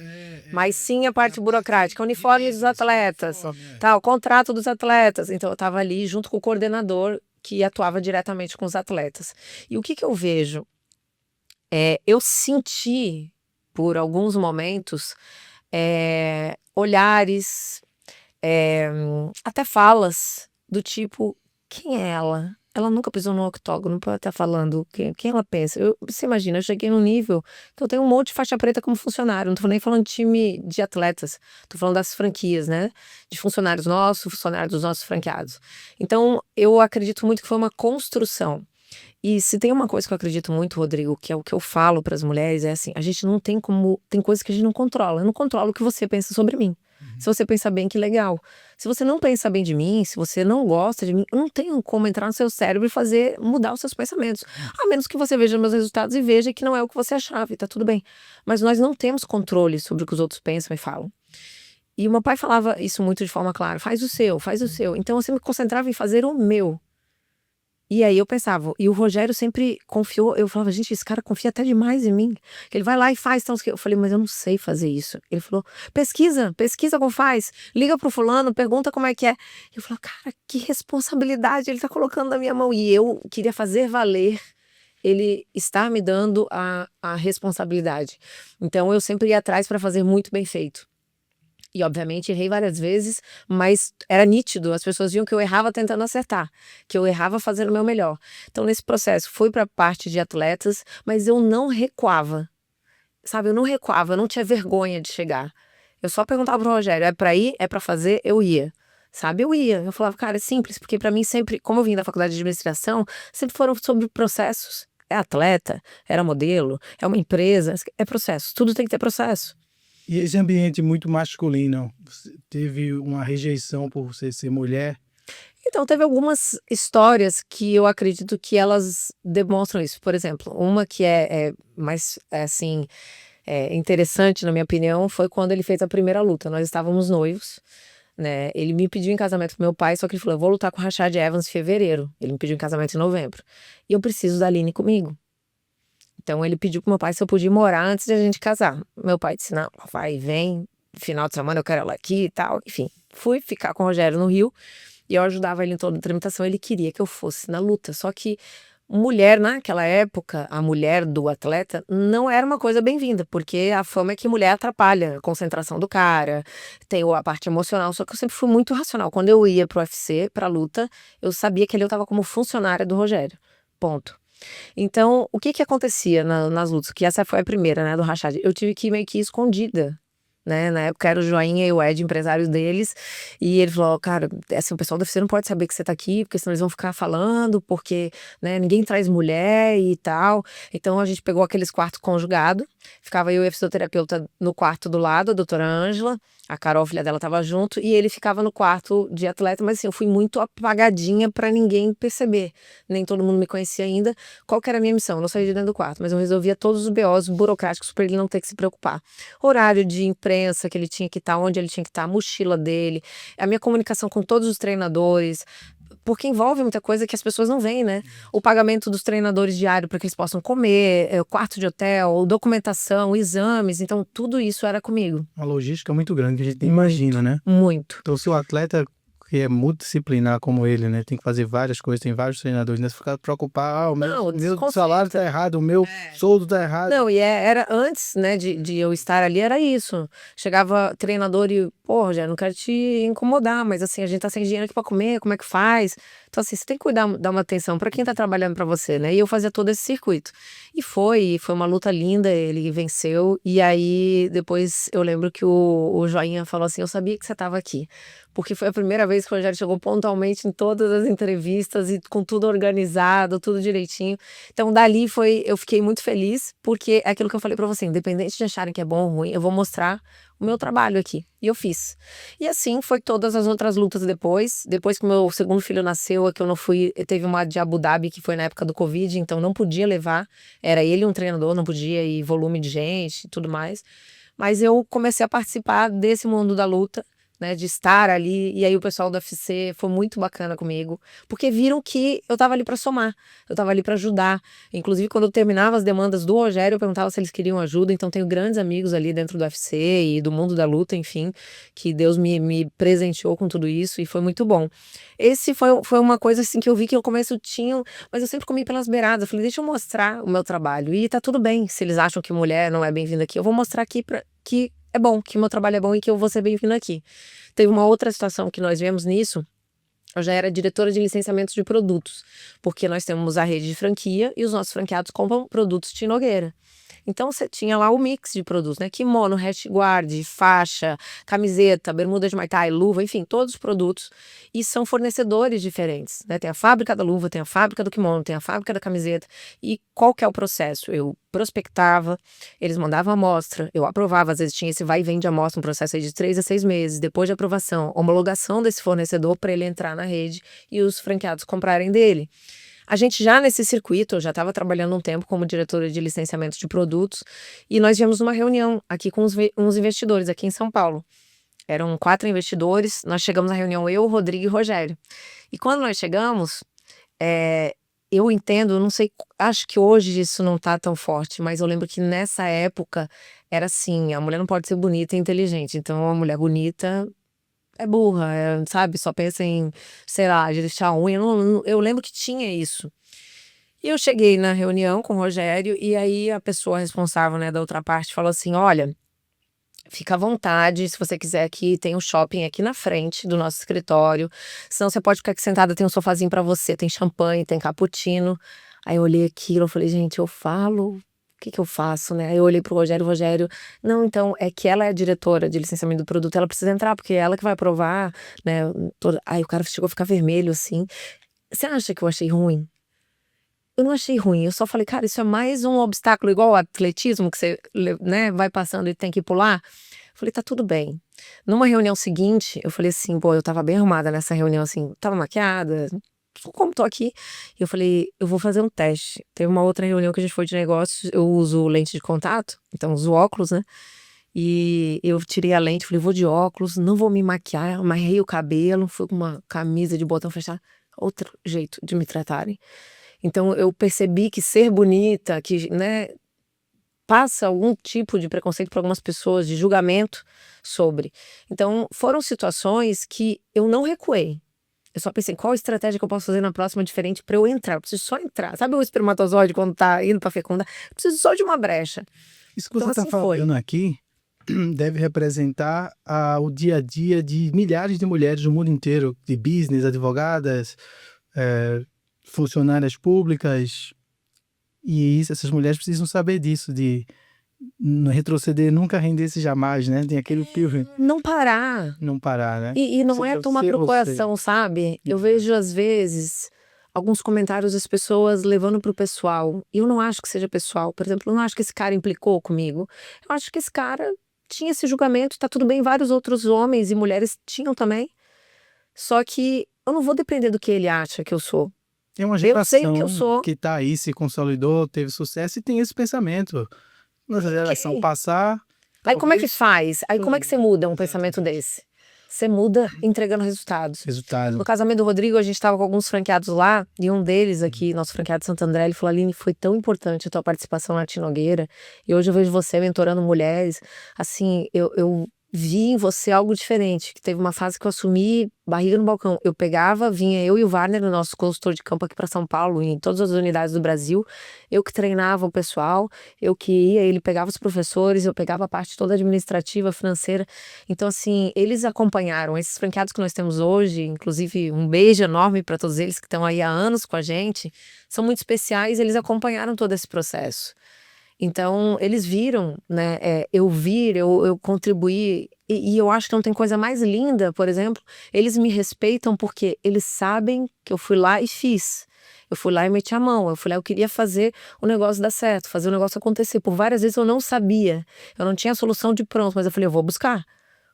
Mas sim a parte burocrática, uniforme dos atletas, tal, contrato dos atletas. Então eu tava ali junto com o coordenador que atuava diretamente com os atletas. E o que eu vejo? Eu senti, por alguns momentos, olhares, até falas do tipo, quem é ela? Ela nunca pisou no octógono para estar falando quem ela pensa. Você imagina, eu cheguei num nível que eu tenho um monte de faixa preta como funcionário, não tô nem falando de time de atletas, tô falando das franquias, né? De funcionários nossos, funcionários dos nossos franqueados. Então, eu acredito muito que foi uma construção. E se tem uma coisa que eu acredito muito, Rodrigo, que é o que eu falo para as mulheres, é assim, a gente não tem como, tem coisas que a gente não controla. Eu não controlo o que você pensa sobre mim. Se você pensa bem, que legal. Se você não pensa bem de mim, se você não gosta de mim, eu não tenho como entrar no seu cérebro e mudar os seus pensamentos. A menos que você veja meus resultados e veja que não é o que você achava, e tá tudo bem. Mas nós não temos controle sobre o que os outros pensam e falam. E o meu pai falava isso muito de forma clara, faz o seu, faz o seu. Então eu sempre me concentrava em fazer o meu. E aí eu pensava, e o Rogério sempre confiou, eu falava, gente, esse cara confia até demais em mim. Ele vai lá e faz, então, eu falei, mas eu não sei fazer isso. Ele falou, pesquisa como faz, liga pro fulano, pergunta como é que é. Eu falei, cara, que responsabilidade ele tá colocando na minha mão. E eu queria fazer valer ele estar me dando a responsabilidade. Então eu sempre ia atrás para fazer muito bem feito. E, obviamente, errei várias vezes, mas era nítido, as pessoas viam que eu errava tentando acertar, que eu errava fazendo o meu melhor. Então, nesse processo, fui para a parte de atletas, mas eu não recuava, sabe? Eu não tinha vergonha de chegar. Eu só perguntava pro Rogério, é para ir? É para fazer? Eu ia. Sabe, eu ia. Eu falava, cara, é simples, porque para mim sempre, como eu vim da faculdade de administração, sempre foram sobre processos. É atleta, era modelo, é uma empresa, é processo, tudo tem que ter processo. E esse ambiente muito masculino, você teve uma rejeição por você ser mulher, Então, teve algumas histórias que eu acredito que elas demonstram isso. Por exemplo, uma que é mais, assim, interessante, na minha opinião, foi quando ele fez a primeira luta. Nós estávamos noivos, né? Ele me pediu em casamento pro meu pai, só que ele falou: eu vou lutar com o Rashad Evans em fevereiro. Ele me pediu em casamento em novembro. E eu preciso da Aline comigo. Então, ele pediu pro meu pai se eu podia morar antes de a gente casar. Meu pai disse: não, vai, vem, final de semana eu quero ela aqui e tal. Enfim, fui ficar com o Rogério no Rio e eu ajudava ele em toda a tramitação. Ele queria que eu fosse na luta, só que mulher, naquela época, a mulher do atleta não era uma coisa bem-vinda, porque a fama é que mulher atrapalha a concentração do cara, tem a parte emocional, só que eu sempre fui muito racional. Quando eu ia pro UFC, pra luta, eu sabia que ali eu tava como funcionária do Rogério, ponto. Então, o que que acontecia nas lutas? Que essa foi a primeira, né, do Rashad. Eu tive que ir meio que escondida, né? Na época era o Joinha e o Ed, empresários deles, e ele falou: cara, assim, o pessoal da UFC não pode saber que você tá aqui, porque senão eles vão ficar falando, porque, né, ninguém traz mulher e tal. Então a gente pegou aqueles quartos conjugados, ficava eu e a fisioterapeuta no quarto do lado, a doutora Ângela, a Carol, filha dela, tava junto, e ele ficava no quarto de atleta, mas assim, eu fui muito apagadinha pra ninguém perceber. Nem todo mundo me conhecia ainda. Qual que era a minha missão? Eu não saía de dentro do quarto, mas eu resolvia todos os BOs burocráticos pra ele não ter que se preocupar. Horário de imprensa que ele tinha que estar, onde ele tinha que estar, a mochila dele, a minha comunicação com todos os treinadores, porque envolve muita coisa que as pessoas não veem, né? O pagamento dos treinadores diário para que eles possam comer, quarto de hotel, documentação, exames, então tudo isso era comigo. Uma logística muito grande que a gente nem imagina, né? Muito. Então, se o atleta que é multidisciplinar como ele, né, tem que fazer várias coisas, tem vários treinadores, né? Se ficar preocupar, o Não, meu desconcentra. salário tá errado, o meu soldo tá errado. Não, e era antes, né, de eu estar ali, era isso. Chegava treinador e, pô, Rogério, não quero te incomodar, mas assim, a gente tá sem dinheiro aqui pra comer, como é que faz? Então, assim, você tem que cuidar, dar uma atenção pra quem tá trabalhando pra você, né? E eu fazia todo esse circuito. E foi uma luta linda, ele venceu. E aí, depois, eu lembro que o Joinha falou assim: eu sabia que você tava aqui. Porque foi a primeira vez que o Rogério chegou pontualmente em todas as entrevistas e com tudo organizado, tudo direitinho. Então, dali eu fiquei muito feliz, porque é aquilo que eu falei pra você, independente de acharem que é bom ou ruim, eu vou mostrar o meu trabalho aqui. E eu fiz. E assim foi todas as outras lutas depois. Depois que o meu segundo filho nasceu, é que eu não fui. Teve uma de Abu Dhabi, que foi na época do Covid, então não podia levar. Era ele um treinador, não podia, e volume de gente e tudo mais. Mas eu comecei a participar desse mundo da luta, né, de estar ali, e aí o pessoal do UFC foi muito bacana comigo, porque viram que eu tava ali pra somar, eu tava ali pra ajudar. Inclusive, quando eu terminava as demandas do Rogério, eu perguntava se eles queriam ajuda, então tenho grandes amigos ali dentro do UFC e do mundo da luta, enfim, que Deus me presenteou com tudo isso e foi muito bom. Esse foi uma coisa assim que eu vi que no começo tinham, mas eu sempre comi pelas beiradas, eu falei, deixa eu mostrar o meu trabalho, e tá tudo bem, se eles acham que mulher não é bem-vinda aqui, eu vou mostrar aqui que é bom, que o meu trabalho é bom e que eu vou ser bem-vindo aqui. Teve uma outra situação que nós vemos nisso, eu já era diretora de licenciamento de produtos, porque nós temos a rede de franquia e os nossos franqueados compram produtos Tim Nogueira. Então você tinha lá o mix de produtos, né? Kimono, guard, faixa, camiseta, bermuda de Muay Thai, luva, enfim, todos os produtos. E são fornecedores diferentes, né? Tem a fábrica da luva, tem a fábrica do kimono, tem a fábrica da camiseta. E qual que é o processo? Eu prospectava, eles mandavam amostra, eu aprovava, às vezes tinha esse vai e vem de amostra, um processo aí de 3 a 6 meses, depois de aprovação, homologação desse fornecedor para ele entrar na rede e os franqueados comprarem dele. A gente já nesse circuito, eu já estava trabalhando um tempo como diretora de licenciamento de produtos, e nós tivemos uma reunião aqui com uns investidores aqui em São Paulo. Eram 4 investidores, nós chegamos na reunião, eu, Rodrigo e Rogério. E quando nós chegamos, eu entendo, não sei, acho que hoje isso não tá tão forte, mas eu lembro que nessa época era assim, a mulher não pode ser bonita e inteligente, então a mulher bonita é burra, sabe, só pensa em, sei lá, lixar a unha, eu lembro que tinha isso. E eu cheguei na reunião com o Rogério, e aí a pessoa responsável, né, da outra parte falou assim: olha, fica à vontade, se você quiser aqui, tem um shopping aqui na frente do nosso escritório, senão você pode ficar aqui sentada, tem um sofazinho pra você, tem champanhe, tem cappuccino. Aí eu olhei aquilo, eu falei, gente, eu falo, o que eu faço, né? Aí eu olhei pro Rogério, não, então, é que ela é a diretora de licenciamento do produto, ela precisa entrar, porque é ela que vai aprovar, né? Aí o cara chegou a ficar vermelho, assim. Você acha que eu achei ruim? Eu não achei ruim, eu só falei, cara, isso é mais um obstáculo igual ao atletismo, que você, né, vai passando e tem que pular. Falei, tá tudo bem. Numa reunião seguinte, eu falei assim, pô, eu tava bem arrumada nessa reunião, assim, tava maquiada, como tô aqui. E eu falei, eu vou fazer um teste. Teve uma outra reunião que a gente foi de negócios, eu uso lente de contato, então uso óculos, né? E eu tirei a lente, falei, vou de óculos, não vou me maquiar, amarrei o cabelo, fui com uma camisa de botão fechado, outro jeito de me tratarem. Então eu percebi que ser bonita, que, né, passa algum tipo de preconceito para algumas pessoas, de julgamento sobre. Então foram situações que eu não recuei. Eu só pensei, qual estratégia que eu posso fazer na próxima diferente para eu entrar? Eu preciso só entrar. Sabe o espermatozoide quando tá indo para fecundar? Eu preciso só de uma brecha. Isso que Então você está assim foi. falando aqui deve representar o dia a dia de milhares de mulheres do mundo inteiro, de business, advogadas, funcionárias públicas. E essas mulheres precisam saber disso, de não retroceder, nunca render-se jamais, né? Tem aquele filme, Não parar. não parar, né? E não é Seja tomar ser pro você. coração, sabe? Eu vejo às vezes alguns comentários das pessoas levando pro pessoal. E eu não acho que seja pessoal. Por exemplo, eu não acho que esse cara implicou comigo. Eu acho que esse cara tinha esse julgamento, tá tudo bem, vários outros homens e mulheres tinham também. Só que eu não vou depender do que ele acha que eu sou. É uma Eu sei o que eu geração sou. que tá aí, se consolidou, teve sucesso e tem esse pensamento. Nossa geração Ok. passar, Aí como é que talvez faz? Aí como é que você muda um pensamento desse? Você muda entregando resultados. resultado. No casamento do Rodrigo, a gente estava com alguns franqueados lá, e um deles aqui, nosso franqueado de Santo André, ele falou, Aline, foi tão importante a tua participação na Tinogueira, e hoje eu vejo você mentorando mulheres, assim, eu vi em você algo diferente, que teve uma fase que eu assumi barriga no balcão, eu pegava, vinha eu e o Warner, o nosso consultor de campo aqui para São Paulo, em todas as unidades do Brasil, eu que treinava o pessoal, eu que ia, ele pegava os professores, eu pegava a parte toda administrativa, financeira, então assim, eles acompanharam, esses franqueados que nós temos hoje, inclusive um beijo enorme para todos eles que estão aí há anos com a gente, são muito especiais, eles acompanharam todo esse processo. Então, eles viram, né, eu contribuir, e eu acho que não tem coisa mais linda, por exemplo, eles me respeitam porque eles sabem que eu fui lá e fiz. Eu fui lá e meti a mão, eu fui lá, eu queria fazer o negócio dar certo, fazer o negócio acontecer. Por várias vezes eu não sabia, eu não tinha a solução de pronto, mas eu falei, eu vou buscar.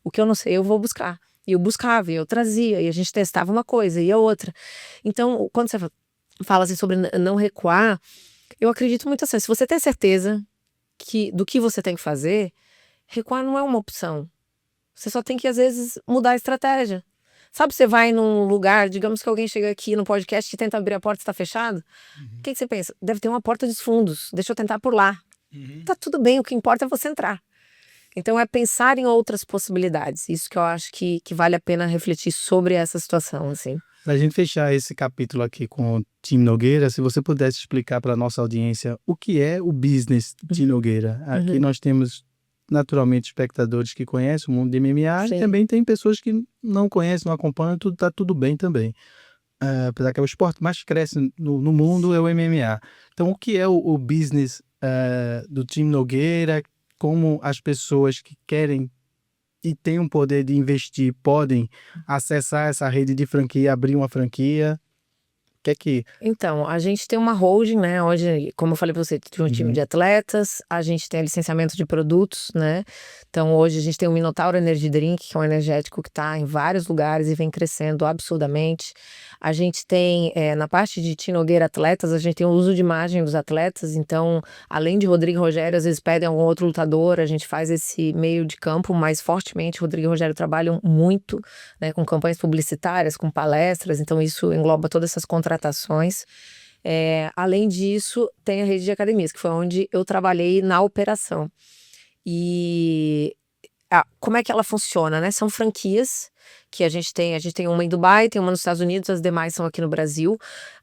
O que eu não sei, eu vou buscar. E eu buscava, e eu trazia, e a gente testava uma coisa e a outra. Então, quando você fala assim sobre não recuar, eu acredito muito assim, se você tem certeza do que você tem que fazer, recuar não é uma opção. Você só tem que, às vezes, mudar a estratégia. Sabe, você vai num lugar, digamos que alguém chega aqui no podcast e tenta abrir a porta e está fechado. O que você pensa? Deve ter uma porta dos fundos, deixa eu tentar por lá. Tá tudo bem, o que importa é você entrar. Então é pensar em outras possibilidades. Isso que eu acho que vale a pena refletir sobre essa situação, assim. Para a gente fechar esse capítulo aqui com o Tim Nogueira, se você pudesse explicar para a nossa audiência o que é o business Tim Nogueira. Aqui nós temos naturalmente espectadores que conhecem o mundo de MMA. Sim. E também tem pessoas que não conhecem, não acompanham, tá tudo bem também. Apesar que é o esporte que mais cresce no mundo é o MMA. Então, o que é o business do Tim Nogueira? Como as pessoas que querem e têm o poder de investir podem acessar essa rede de franquia, abrir uma franquia? Então, a gente tem uma holding, né? Hoje, como eu falei para você, tem um time de atletas, a gente tem licenciamento de produtos, né? Então, hoje a gente tem o Minotauro Energy Drink, que é um energético que está em vários lugares e vem crescendo absurdamente. A gente tem, na parte de Tinogueira Atletas, a gente tem o uso de imagem dos atletas. Então, além de Rodrigo e Rogério, às vezes pedem algum outro lutador, a gente faz esse meio de campo mais fortemente. Rodrigo e Rogério trabalham muito, né, com campanhas publicitárias, com palestras, então isso engloba todas essas contratações. Além disso, tem a rede de academias, que foi onde eu trabalhei na operação. E como é que ela funciona, né? São franquias que a gente tem uma em Dubai, tem uma nos Estados Unidos, as demais são aqui no Brasil,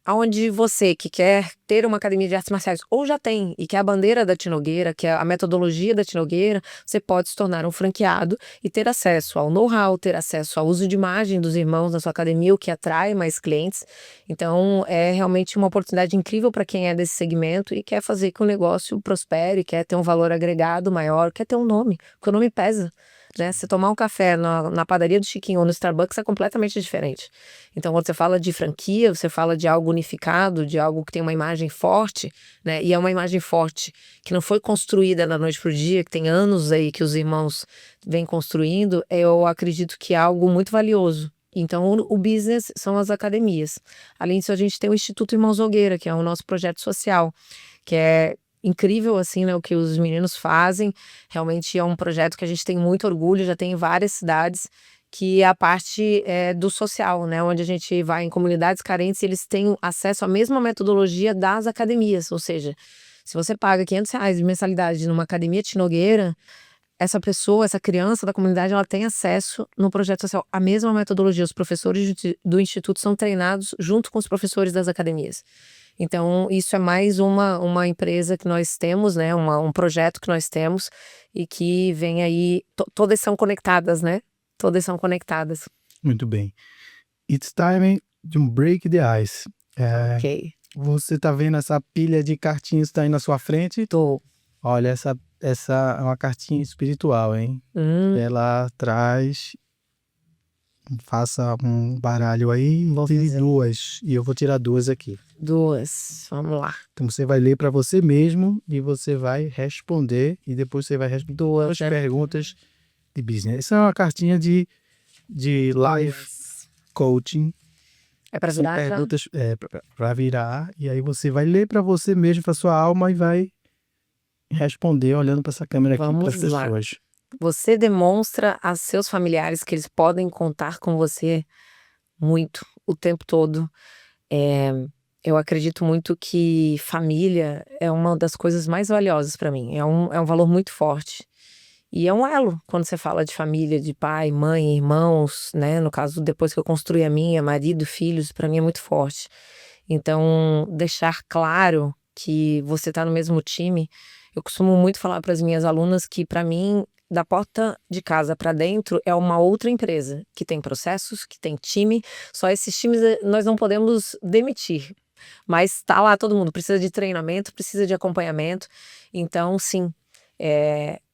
onde você que quer ter uma academia de artes marciais, ou já tem, e quer a bandeira da Tinogueira, que é a metodologia da Tinogueira, você pode se tornar um franqueado e ter acesso ao know-how, ter acesso ao uso de imagem dos irmãos na sua academia, o que atrai mais clientes. Então, é realmente uma oportunidade incrível para quem é desse segmento e quer fazer que o negócio prospere, quer ter um valor agregado maior, quer ter um nome, porque o nome pesa. né? Você tomar um café na padaria do Chiquinho ou no Starbucks é completamente diferente. Então, quando você fala de franquia, você fala de algo unificado, de algo que tem uma imagem forte, né? E é uma imagem forte que não foi construída da noite pro dia, que tem anos aí que os irmãos vêm construindo, eu acredito que é algo muito valioso. Então, o business são as academias. Além disso, a gente tem o Instituto Irmãos Nogueira, que é o nosso projeto social, que é incrível, assim, né, o que os meninos fazem. Realmente é um projeto que a gente tem muito orgulho, já tem em várias cidades, que é a parte do social, né, onde a gente vai em comunidades carentes e eles têm acesso à mesma metodologia das academias. Ou seja, se você paga R$ 500 de mensalidade numa academia de Nogueira, essa pessoa, essa criança da comunidade, ela tem acesso no projeto social à mesma metodologia. Os professores do Instituto são treinados junto com os professores das academias. Então, isso é mais uma empresa que nós temos, né? Um projeto que nós temos e que vem aí. Todas são conectadas, né? Todas são conectadas. Muito bem. It's time to break the ice. Ok. Você tá vendo essa pilha de cartinhas que tá aí na sua frente? Tô. Olha, essa é uma cartinha espiritual, hein? Ela traz... Faça um baralho aí, tire duas. E eu vou tirar duas aqui. Duas. Vamos lá. Então você vai ler para você mesmo e você vai responder. E depois você vai responder duas perguntas de business. Essa é uma cartinha de life coaching. É para São virar? perguntas para virar. E aí você vai ler para você mesmo, para sua alma e vai responder olhando para essa câmera aqui para as pessoas. Você demonstra a seus familiares que eles podem contar com você muito, o tempo todo. Eu acredito muito que família é uma das coisas mais valiosas para mim. É um valor muito forte. E é um elo quando você fala de família, de pai, mãe, irmãos, né? No caso, depois que eu construí a minha, marido, filhos, para mim é muito forte. Então, deixar claro que você está no mesmo time. Eu costumo muito falar para as minhas alunas que, para mim, da porta de casa para dentro é uma outra empresa, que tem processos, que tem time. Só esses times nós não podemos demitir. Mas tá lá todo mundo, precisa de treinamento, precisa de acompanhamento. Então, sim,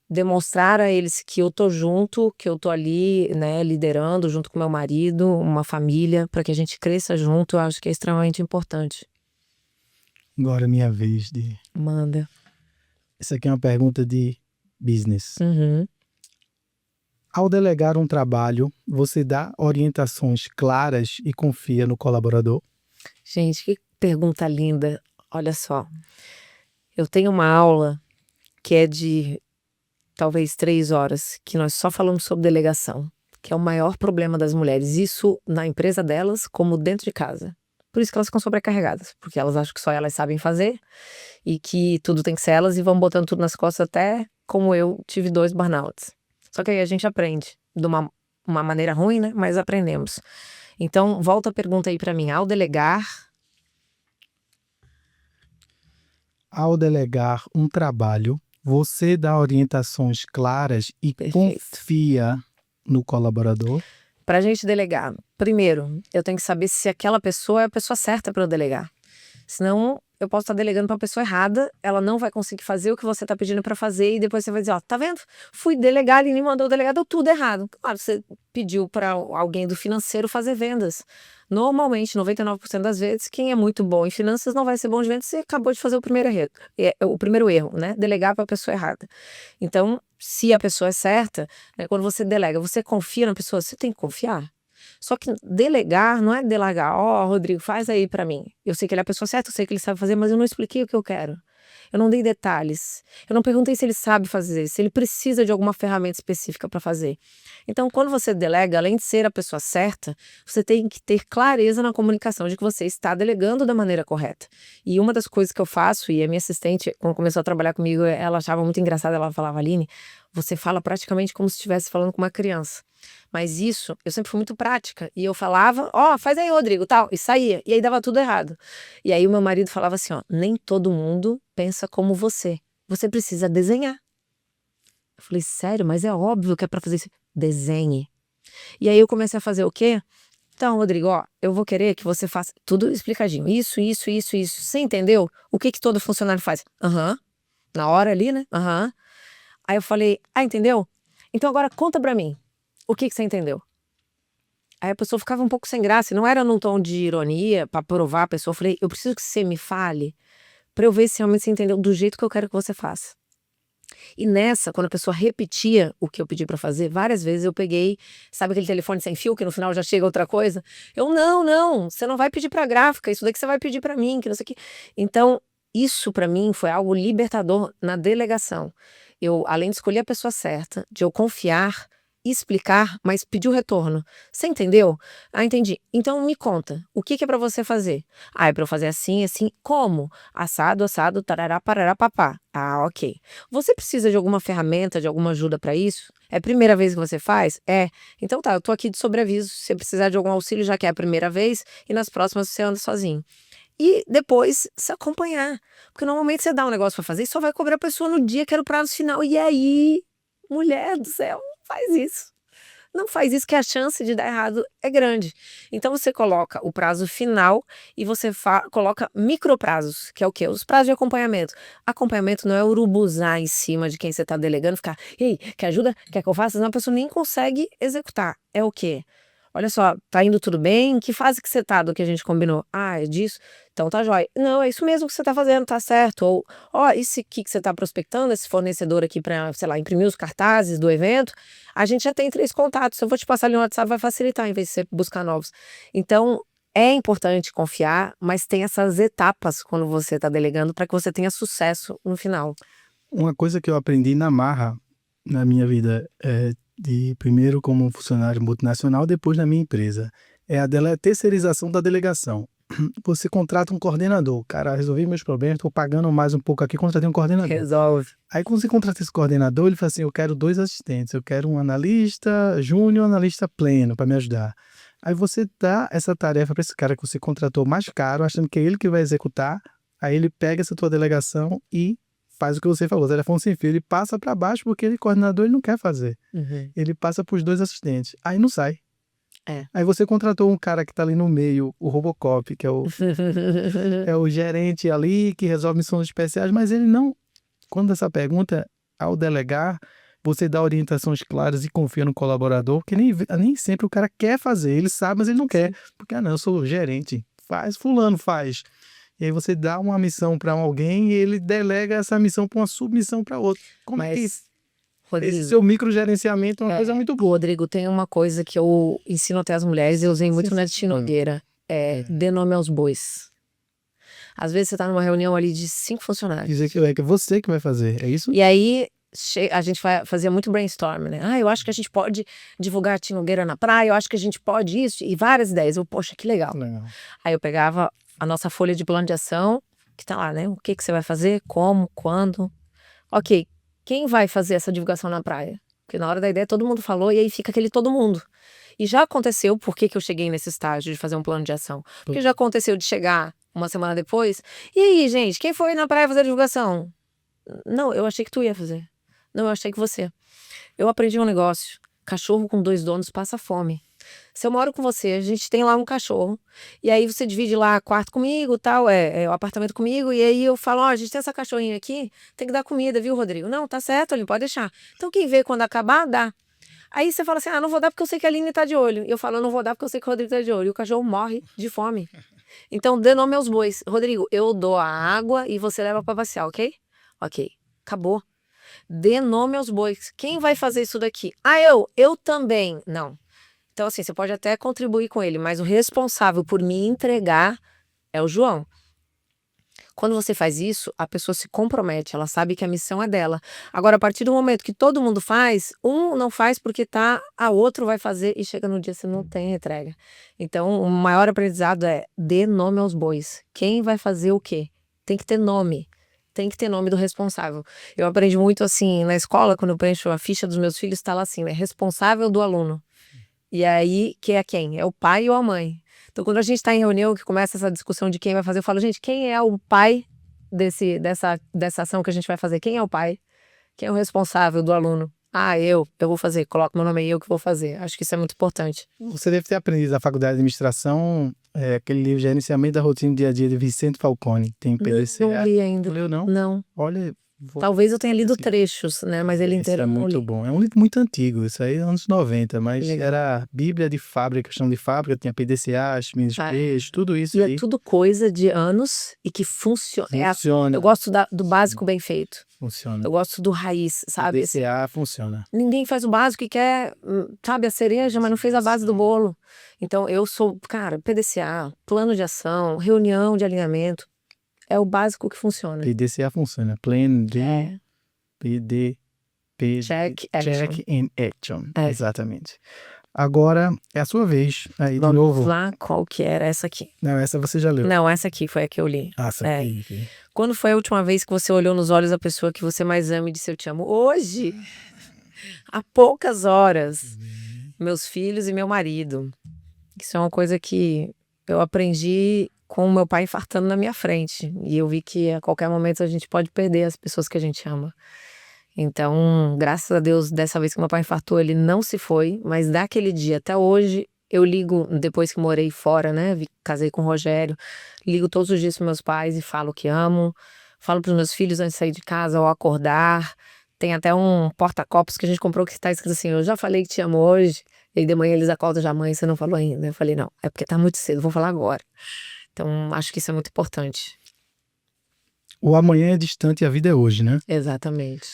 demonstrar a eles que eu tô junto, que eu tô ali, né, liderando junto com meu marido, uma família, para que a gente cresça junto, eu acho que é extremamente importante. Agora é minha vez de... Manda. Essa aqui é uma pergunta de business. Uhum. Ao delegar um trabalho, você dá orientações claras e confia no colaborador? Gente, que pergunta linda. Olha só, eu tenho uma aula que é de talvez 3 horas, que nós só falamos sobre delegação, que é o maior problema das mulheres, isso na empresa delas como dentro de casa. Por isso que elas ficam sobrecarregadas, porque elas acham que só elas sabem fazer e que tudo tem que ser elas e vão botando tudo nas costas, até como eu tive 2 burnouts. Só que aí a gente aprende de uma maneira ruim, né? Mas aprendemos. Então, volta a pergunta aí para mim. Ao delegar um trabalho, você dá orientações claras e confia no colaborador? Para a gente delegar, primeiro, eu tenho que saber se aquela pessoa é a pessoa certa para eu delegar. Senão, eu posso estar delegando para a pessoa errada, ela não vai conseguir fazer o que você está pedindo para fazer e depois você vai dizer, ó, tá vendo? Fui delegar e me mandou delegar, deu tudo errado. Claro, você pediu para alguém do financeiro fazer vendas. Normalmente, 99% das vezes, quem é muito bom em finanças não vai ser bom de vendas, você acabou de fazer o primeiro erro, né? Delegar para a pessoa errada. Então, se a pessoa é certa, né, quando você delega, você confia na pessoa, você tem que confiar. Só que delegar não é delegar, Rodrigo, faz aí pra mim. Eu sei que ele é a pessoa certa, eu sei que ele sabe fazer, mas eu não expliquei o que eu quero. Eu não dei detalhes. Eu não perguntei se ele sabe fazer, se ele precisa de alguma ferramenta específica para fazer. Então, quando você delega, além de ser a pessoa certa, você tem que ter clareza na comunicação de que você está delegando da maneira correta. E uma das coisas que eu faço, e a minha assistente, quando começou a trabalhar comigo, ela achava muito engraçado, ela falava, Aline, você fala praticamente como se estivesse falando com uma criança. Mas isso, eu sempre fui muito prática. E eu falava, faz aí, Rodrigo, tal. E saía. E aí dava tudo errado. E aí o meu marido falava assim, nem todo mundo pensa como você. Você precisa desenhar. Eu falei, sério? Mas é óbvio que é pra fazer isso. Desenhe. E aí eu comecei a fazer o quê? Então, Rodrigo, eu vou querer que você faça tudo explicadinho. Isso. Você entendeu? O que todo funcionário faz? Na hora ali, né? Aí eu falei, entendeu? Então agora conta pra mim, o que você entendeu? Aí a pessoa ficava um pouco sem graça, e não era num tom de ironia, pra provar a pessoa. Eu falei, eu preciso que você me fale, pra eu ver se realmente você entendeu do jeito que eu quero que você faça. E nessa, quando a pessoa repetia o que eu pedi pra fazer, várias vezes eu peguei, sabe aquele telefone sem fio, que no final já chega outra coisa? Não, você não vai pedir pra gráfica, isso daqui você vai pedir pra mim, que não sei o quê. Então, isso pra mim foi algo libertador na delegação. Eu, além de escolher a pessoa certa, de eu confiar, explicar, mas pedir o retorno. Você entendeu? Ah, entendi. Então me conta, o que é pra você fazer? Ah, é pra eu fazer assim, assim, como? Assado, assado, tarará, parará, papá. Ah, ok. Você precisa de alguma ferramenta, de alguma ajuda pra isso? É a primeira vez que você faz? É. Então tá, eu tô aqui de sobreaviso. Se você precisar de algum auxílio, já que é a primeira vez, e nas próximas você anda sozinho. E depois se acompanhar. Porque normalmente você dá um negócio pra fazer e só vai cobrar a pessoa no dia que era o prazo final. E aí, mulher do céu, não faz isso. Não faz isso, que a chance de dar errado é grande. Então você coloca o prazo final e você coloca microprazos, que é o quê? Os prazos de acompanhamento. Acompanhamento não é urubuzar em cima de quem você está delegando, ficar, ei, quer ajuda? Quer que eu faça? Senão a pessoa nem consegue executar. É o quê? Olha só, tá indo tudo bem? Que fase que você tá do que a gente combinou? Ah, é disso? Então tá jóia. Não, é isso mesmo que você tá fazendo, tá certo. Ou, ó, esse aqui que você tá prospectando, esse fornecedor aqui pra, sei lá, imprimir os cartazes do evento, a gente já tem 3 contatos. Eu vou te passar ali no WhatsApp, vai facilitar em vez de você buscar novos. Então, é importante confiar, mas tem essas etapas quando você tá delegando para que você tenha sucesso no final. Uma coisa que eu aprendi na marra, na minha vida, primeiro como funcionário multinacional, depois na minha empresa, é a terceirização da delegação. Você contrata um coordenador. Cara, resolvi meus problemas, estou pagando mais um pouco aqui, contratei um coordenador. Resolve. Aí quando você contrata esse coordenador, ele fala assim, eu quero 2 assistentes, eu quero um analista júnior, um analista pleno para me ajudar. Aí você dá essa tarefa para esse cara que você contratou mais caro, achando que é ele que vai executar, aí ele pega essa tua delegação e faz o que você falou, telefone sem fio, ele passa para baixo porque ele coordenador ele não quer fazer. Ele passa para os 2 assistentes, aí não sai. Aí você contratou um cara que tá ali no meio, o Robocop, que é o gerente ali, que resolve missões especiais, mas ele não... Quando essa pergunta, ao delegar, você dá orientações claras e confia no colaborador, porque nem sempre o cara quer fazer, ele sabe, mas ele não quer. Porque, não, eu sou gerente, faz, fulano faz. E aí você dá uma missão para alguém e ele delega essa missão para uma submissão para outro. Como é que Rodrigo, esse seu microgerenciamento é uma coisa muito boa. Rodrigo, tem uma coisa que eu ensino até as mulheres, eu usei muito na Tinogueira, dê nome aos bois. Às vezes você tá numa reunião ali de 5 funcionários. Dizer que é você que vai fazer, é isso? E aí a gente fazia muito brainstorm, né? Ah, eu acho que a gente pode divulgar a Tinogueira na praia, eu acho que a gente pode isso, e várias ideias. Poxa, que legal. Aí eu pegava a nossa folha de plano de ação, que tá lá, né? O que você vai fazer, como, quando. Ok, quem vai fazer essa divulgação na praia? Porque na hora da ideia todo mundo falou, e aí fica aquele todo mundo. E já aconteceu, por que eu cheguei nesse estágio de fazer um plano de ação? Porque já aconteceu de chegar uma semana depois, e aí, gente, quem foi na praia fazer a divulgação? Não, eu achei que tu ia fazer. Não, eu achei que você. Eu aprendi um negócio. Cachorro com 2 donos passa fome. Se eu moro com você, a gente tem lá um cachorro, e aí você divide lá quarto comigo, tal, o apartamento comigo, e aí eu falo, ó, a gente tem essa cachorrinha aqui, tem que dar comida, viu, Rodrigo? Não, tá certo, Aline, pode deixar. Então quem vê quando acabar, dá. Aí você fala assim, não vou dar porque eu sei que a Aline tá de olho. E eu falo, não vou dar porque eu sei que o Rodrigo tá de olho. E o cachorro morre de fome. Então, dê nome aos bois. Rodrigo, eu dou a água e você leva pra passear, ok? Ok, acabou. Dê nome aos bois. Quem vai fazer isso daqui? Eu também. Não. Então, assim, você pode até contribuir com ele, mas o responsável por me entregar é o João. Quando você faz isso, a pessoa se compromete, ela sabe que a missão é dela. Agora, a partir do momento que todo mundo faz, um não faz porque a outro vai fazer e chega no dia você não tem entrega. Então, o maior aprendizado é dê nome aos bois. Quem vai fazer o quê? Tem que ter nome. Tem que ter nome do responsável. Eu aprendi muito assim na escola, quando eu preencho a ficha dos meus filhos, tá lá assim, né? Responsável do aluno. E aí, que é quem? É o pai ou a mãe? Então, quando a gente está em reunião, que começa essa discussão de quem vai fazer, eu falo, gente, quem é o pai dessa ação que a gente vai fazer? Quem é o pai? Quem é o responsável do aluno? Eu vou fazer, coloco meu nome aí, eu que vou fazer. Acho que isso é muito importante. Você deve ter aprendido na faculdade de administração, aquele livro Gerenciamento da Rotina do Dia a Dia de Vicente Falcone, tem PDCA. Não li ainda. Não leu, não? Não. Olha, Talvez eu tenha lido trechos, né? Mas ele inteiro Isso é eu não muito li. bom. É um livro muito antigo, isso aí é anos 90, mas Legal. era Bíblia de fábrica, questão de fábrica, tinha PDCA, Minas Peixes, tudo isso E é aí tudo coisa de anos e que funciona. funciona. Eu gosto do básico bem feito. Funciona. Eu gosto do raiz, sabe? PDCA funciona. Ninguém faz o básico e quer, sabe, a cereja, mas não fez a base do bolo. Então, eu sou, cara, PDCA, plano de ação, reunião de alinhamento, é o básico que funciona. PDCA funciona. Plan, D, É. PD, Check, action. Check and Action. É. Exatamente. Agora é a sua vez. Aí, de Vamos novo. lá, qual que era essa aqui? Não, essa você já leu. Não, essa aqui foi a que eu li. Essa aqui. Quando foi a última vez que você olhou nos olhos da pessoa que você mais ama e disse eu te amo? Hoje, há poucas horas, meus filhos e meu marido. Isso é uma coisa que eu aprendi com o meu pai infartando na minha frente. E eu vi que a qualquer momento a gente pode perder as pessoas que a gente ama. Então, graças a Deus, dessa vez que meu pai infartou, ele não se foi. Mas daquele dia até hoje, eu ligo, depois que morei fora, né? Casei com o Rogério. Ligo todos os dias para meus pais e falo que amo. Falo para os meus filhos antes de sair de casa, ao acordar. Tem até um porta-copos que a gente comprou que está escrito assim, eu já falei que te amo hoje. E aí de manhã eles acordam já, mãe, você não falou ainda. Eu falei, não, é porque tá muito cedo, vou falar agora. Então, acho que isso é muito importante. O amanhã é distante e a vida é hoje, né? Exatamente.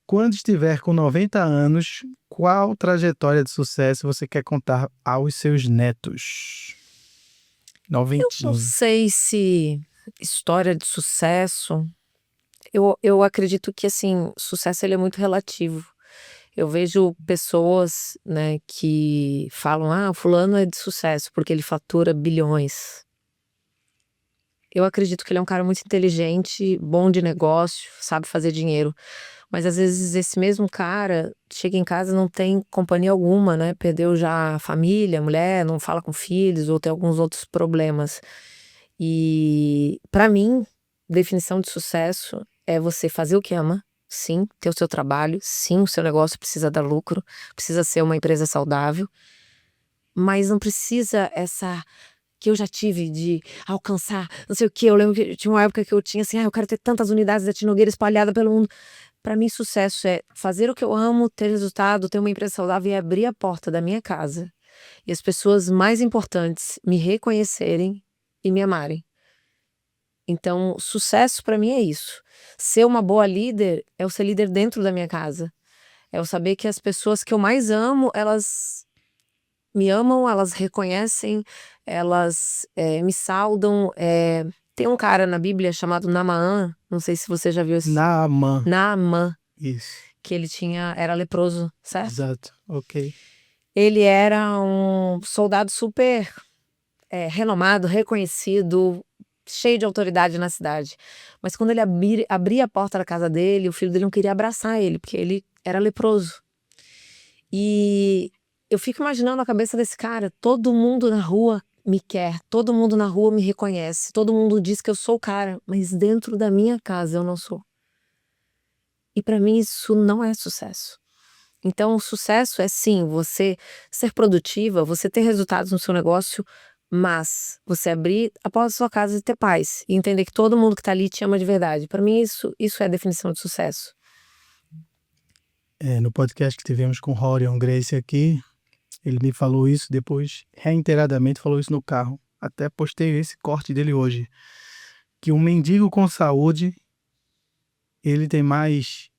Quando estiver com 90 anos, qual trajetória de sucesso você quer contar aos seus netos? Eu não 90. sei se história de sucesso... Eu acredito que, assim, sucesso ele é muito relativo. Eu vejo pessoas, né, que falam, ah, fulano é de sucesso porque ele fatura bilhões. Eu acredito que ele é um cara muito inteligente, bom de negócio, sabe fazer dinheiro. Mas às vezes esse mesmo cara chega em casa e não tem companhia alguma, né? Perdeu já a família, a mulher, não fala com filhos ou tem alguns outros problemas. E para mim, definição de sucesso é você fazer o que ama, sim, ter o seu trabalho, sim, o seu negócio precisa dar lucro, precisa ser uma empresa saudável, mas não precisa essa que eu já tive de alcançar, não sei o que. Eu lembro que tinha uma época que eu tinha assim, eu quero ter tantas unidades da Tinogueira espalhadas pelo mundo. Para mim, sucesso é fazer o que eu amo, ter resultado, ter uma empresa saudável e abrir a porta da minha casa e as pessoas mais importantes me reconhecerem e me amarem. Então, sucesso para mim é isso. Ser uma boa líder é eu ser líder dentro da minha casa. É eu saber que as pessoas que eu mais amo, elas me amam, elas reconhecem, elas me saudam. Tem um cara na Bíblia chamado Naamã, não sei se você já viu esse. Naamã. Isso. Que ele era leproso, certo? Exato, ok. Ele era um soldado super renomado, reconhecido, cheio de autoridade na cidade. Mas quando ele abria a porta da casa dele, o filho dele não queria abraçar ele, porque ele era leproso. E eu fico imaginando a cabeça desse cara, todo mundo na rua me quer, todo mundo na rua me reconhece, todo mundo diz que eu sou o cara, mas dentro da minha casa eu não sou. E para mim isso não é sucesso. Então o sucesso é sim, você ser produtiva, você ter resultados no seu negócio, mas você abrir a porta da sua casa e ter paz. E entender que todo mundo que tá ali te ama de verdade. Para mim isso é a definição de sucesso. No podcast que tivemos com o Horion Grace aqui, ele me falou isso depois, reiteradamente falou isso no carro. Até postei esse corte dele hoje. Que um mendigo com saúde, ele tem mais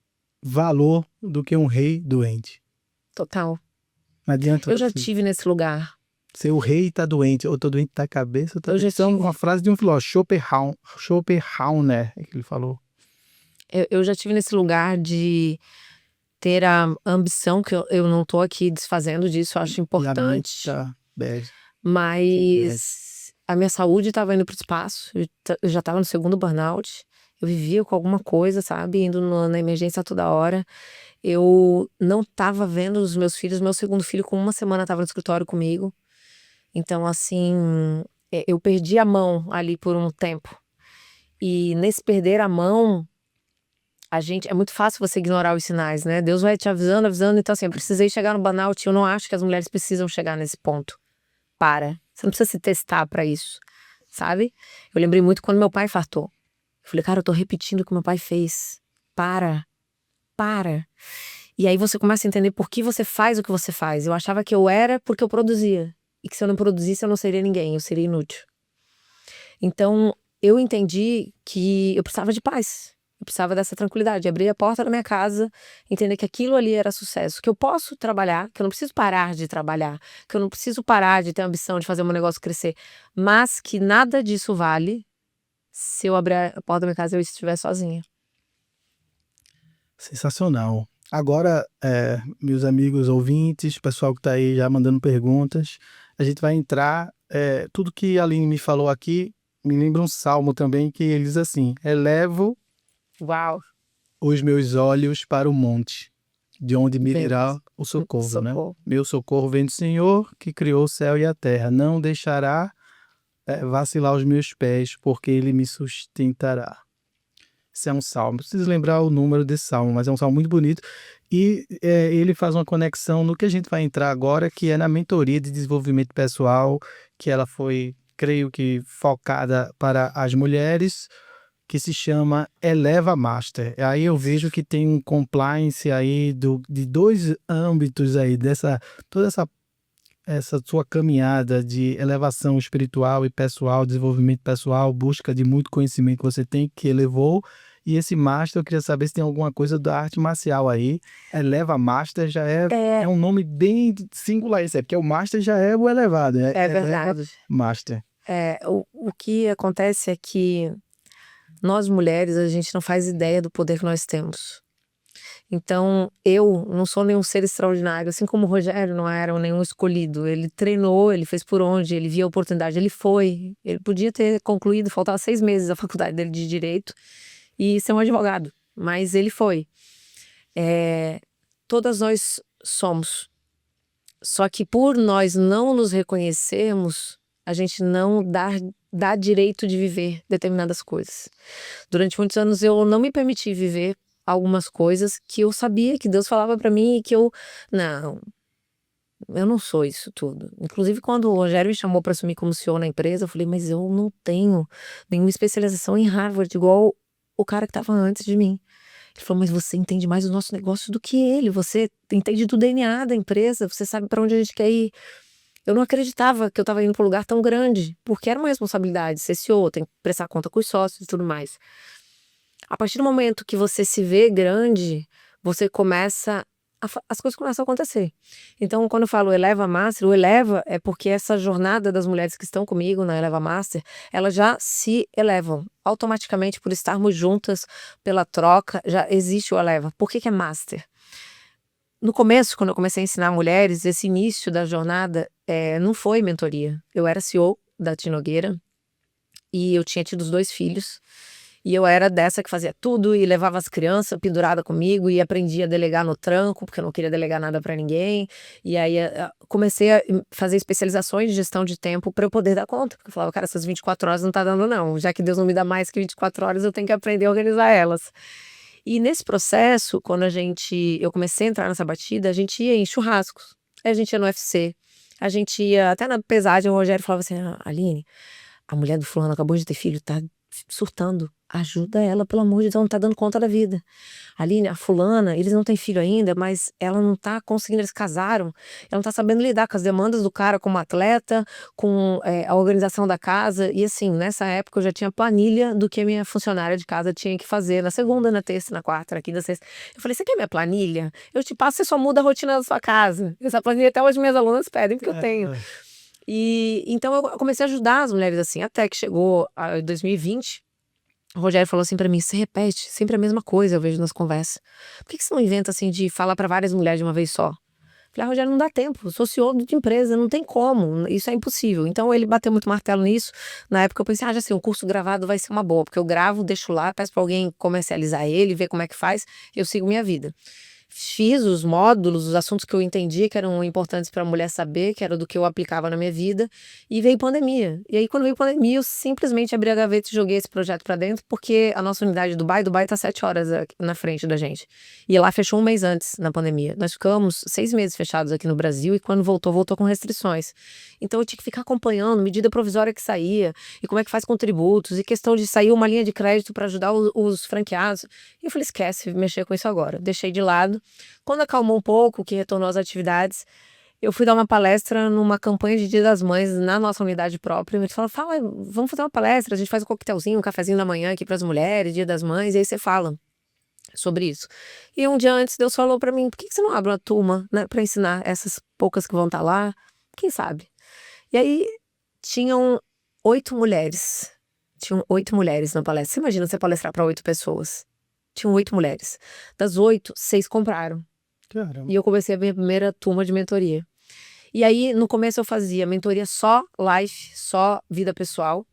valor do que um rei doente. Total. Não adianta. Eu já tive nesse lugar. Se o rei tá doente, ou tô doente da cabeça, tá doente. tive. Uma frase de um filósofo, Schopenhauer, que ele falou. Eu já tive nesse lugar de ter a ambição, que eu não tô aqui desfazendo disso, eu acho importante. Mas a minha saúde estava indo pro espaço, eu já estava no segundo burnout, eu vivia com alguma coisa, sabe, indo na emergência toda hora. Eu não estava vendo os meus filhos, meu segundo filho com 1 semana estava no escritório comigo. Então, assim, eu perdi a mão ali por um tempo. E nesse perder a mão, é muito fácil você ignorar os sinais, né? Deus vai te avisando. Então assim, eu precisei chegar no burnout. Eu não acho que as mulheres precisam chegar nesse ponto. Você não precisa se testar pra isso, sabe? Eu lembrei muito quando meu pai infartou. Eu falei, cara, eu tô repetindo o que meu pai fez. Para. E aí você começa a entender por que você faz o que você faz. Eu achava que eu era porque eu produzia. E que se eu não produzisse, eu não seria ninguém, eu seria inútil. Então, eu entendi que eu precisava de paz. Eu precisava dessa tranquilidade, abrir a porta da minha casa, entender que aquilo ali era sucesso, que eu posso trabalhar, que eu não preciso parar de trabalhar, que eu não preciso parar de ter a ambição de fazer o meu negócio crescer, mas que nada disso vale se eu abrir a porta da minha casa e eu estiver sozinha. Sensacional. Agora, meus amigos ouvintes, pessoal que está aí já mandando perguntas, a gente vai entrar. Tudo que a Aline me falou aqui me lembra um salmo também que ele diz assim: elevo Uau! os meus olhos para o monte, de onde me virá o socorro, né? Socorro. Meu socorro vem do Senhor, que criou o céu e a terra. Não deixará vacilar os meus pés, porque ele me sustentará. Esse é um salmo. Não preciso lembrar o número desse salmo, mas é um salmo muito bonito. E ele faz uma conexão no que a gente vai entrar agora, que é na mentoria de desenvolvimento pessoal, que ela foi, creio que, focada para as mulheres, que se chama Eleva Master. Aí eu vejo que tem um compliance aí de 2 âmbitos aí, toda essa sua caminhada de elevação espiritual e pessoal, desenvolvimento pessoal, busca de muito conhecimento que você tem, que elevou. E esse Master, eu queria saber se tem alguma coisa da arte marcial aí. Eleva Master já é um nome bem singular, isso porque o Master já é o elevado. É verdade. Master. O que acontece é que nós mulheres, a gente não faz ideia do poder que nós temos. Então, eu não sou nenhum ser extraordinário, assim como o Rogério não era nenhum escolhido. Ele treinou, ele fez por onde, ele via a oportunidade, ele foi. Ele podia ter concluído, faltava 6 meses da faculdade dele de Direito e ser um advogado, mas ele foi. Todas nós somos. Só que por nós não nos reconhecermos, a gente não dá direito de viver determinadas coisas. Durante muitos anos eu não me permiti viver algumas coisas que eu sabia que Deus falava pra mim e que eu não sou isso tudo. Inclusive quando o Rogério me chamou pra assumir como CEO na empresa, eu falei, mas eu não tenho nenhuma especialização em Harvard igual o cara que tava antes de mim. Ele falou, mas você entende mais do nosso negócio do que ele, você entende do DNA da empresa, você sabe pra onde a gente quer ir. Eu não acreditava que eu tava indo pra um lugar tão grande, porque era uma responsabilidade, ser CEO, tem que prestar conta com os sócios e tudo mais. A partir do momento que você se vê grande, você começa as coisas começam a acontecer. Então, quando eu falo Eleva Master, o Eleva é porque essa jornada das mulheres que estão comigo na Eleva Master, elas já se elevam automaticamente por estarmos juntas, pela troca, já existe o Eleva. Por que é Master? No começo, quando eu comecei a ensinar mulheres, esse início da jornada não foi mentoria. Eu era CEO da Tinogueira e eu tinha tido os 2 filhos. E eu era dessa que fazia tudo e levava as crianças pendurada comigo e aprendia a delegar no tranco, porque eu não queria delegar nada para ninguém. E aí comecei a fazer especializações de gestão de tempo para eu poder dar conta. Porque eu falava, cara, essas 24 horas não tá dando não. Já que Deus não me dá mais que 24 horas, eu tenho que aprender a organizar elas. E nesse processo, quando eu comecei a entrar nessa batida, a gente ia em churrascos, a gente ia no UFC, a gente ia até na pesagem, o Rogério falava assim, Aline, a mulher do fulano acabou de ter filho, tá surtando, ajuda ela, pelo amor de Deus, não tá dando conta da vida. Aline, a fulana, eles não têm filho ainda, mas ela não tá conseguindo, eles casaram, ela não tá sabendo lidar com as demandas do cara como atleta, com a organização da casa, e assim, nessa época eu já tinha planilha do que a minha funcionária de casa tinha que fazer na segunda, na terça, na quarta, na quinta, na sexta. Eu falei, você quer minha planilha? Eu te passo, você só muda a rotina da sua casa. Essa planilha até hoje minhas alunas pedem, porque eu tenho. E então eu comecei a ajudar as mulheres assim, até que chegou a 2020, o Rogério falou assim pra mim, você repete sempre a mesma coisa, eu vejo nas conversas. Por que você não inventa assim de falar pra várias mulheres de uma vez só? Falei, Rogério, não dá tempo, eu sou CEO de empresa, não tem como, isso é impossível. Então ele bateu muito martelo nisso. Na época eu pensei, já sei, um curso gravado vai ser uma boa, porque eu gravo, deixo lá, peço pra alguém comercializar ele, ver como é que faz, eu sigo minha vida. fiz os módulos, os assuntos que eu entendi que eram importantes para a mulher saber, que era do que eu aplicava na minha vida, e veio pandemia. E aí, quando veio pandemia, eu simplesmente abri a gaveta e joguei esse projeto para dentro, porque a nossa unidade de Dubai tá 7 horas na frente da gente. E lá fechou um mês antes, na pandemia. Nós ficamos 6 meses fechados aqui no Brasil, e quando voltou com restrições. Então, eu tinha que ficar acompanhando medida provisória que saía, e como é que faz com tributos, e questão de sair uma linha de crédito para ajudar os franqueados. E eu falei, esquece, mexer com isso agora. Deixei de lado. Quando acalmou um pouco, que retornou às atividades, eu fui dar uma palestra numa campanha de Dia das Mães na nossa unidade própria. Eles falaram, fala, vamos fazer uma palestra, a gente faz um coquetelzinho, um cafezinho da manhã aqui para as mulheres, Dia das Mães, e aí você fala sobre isso. E um dia antes, Deus falou para mim, por que você não abre uma turma, né, para ensinar essas poucas que vão estar lá? Quem sabe? E aí, tinham 8 mulheres. Tinham 8 mulheres na palestra. Você imagina você palestrar para 8 pessoas? Tinham 8 mulheres. Das 8, 6 compraram. Caramba. E eu comecei a minha primeira turma de mentoria. E aí, no começo eu fazia mentoria só life, só vida pessoal.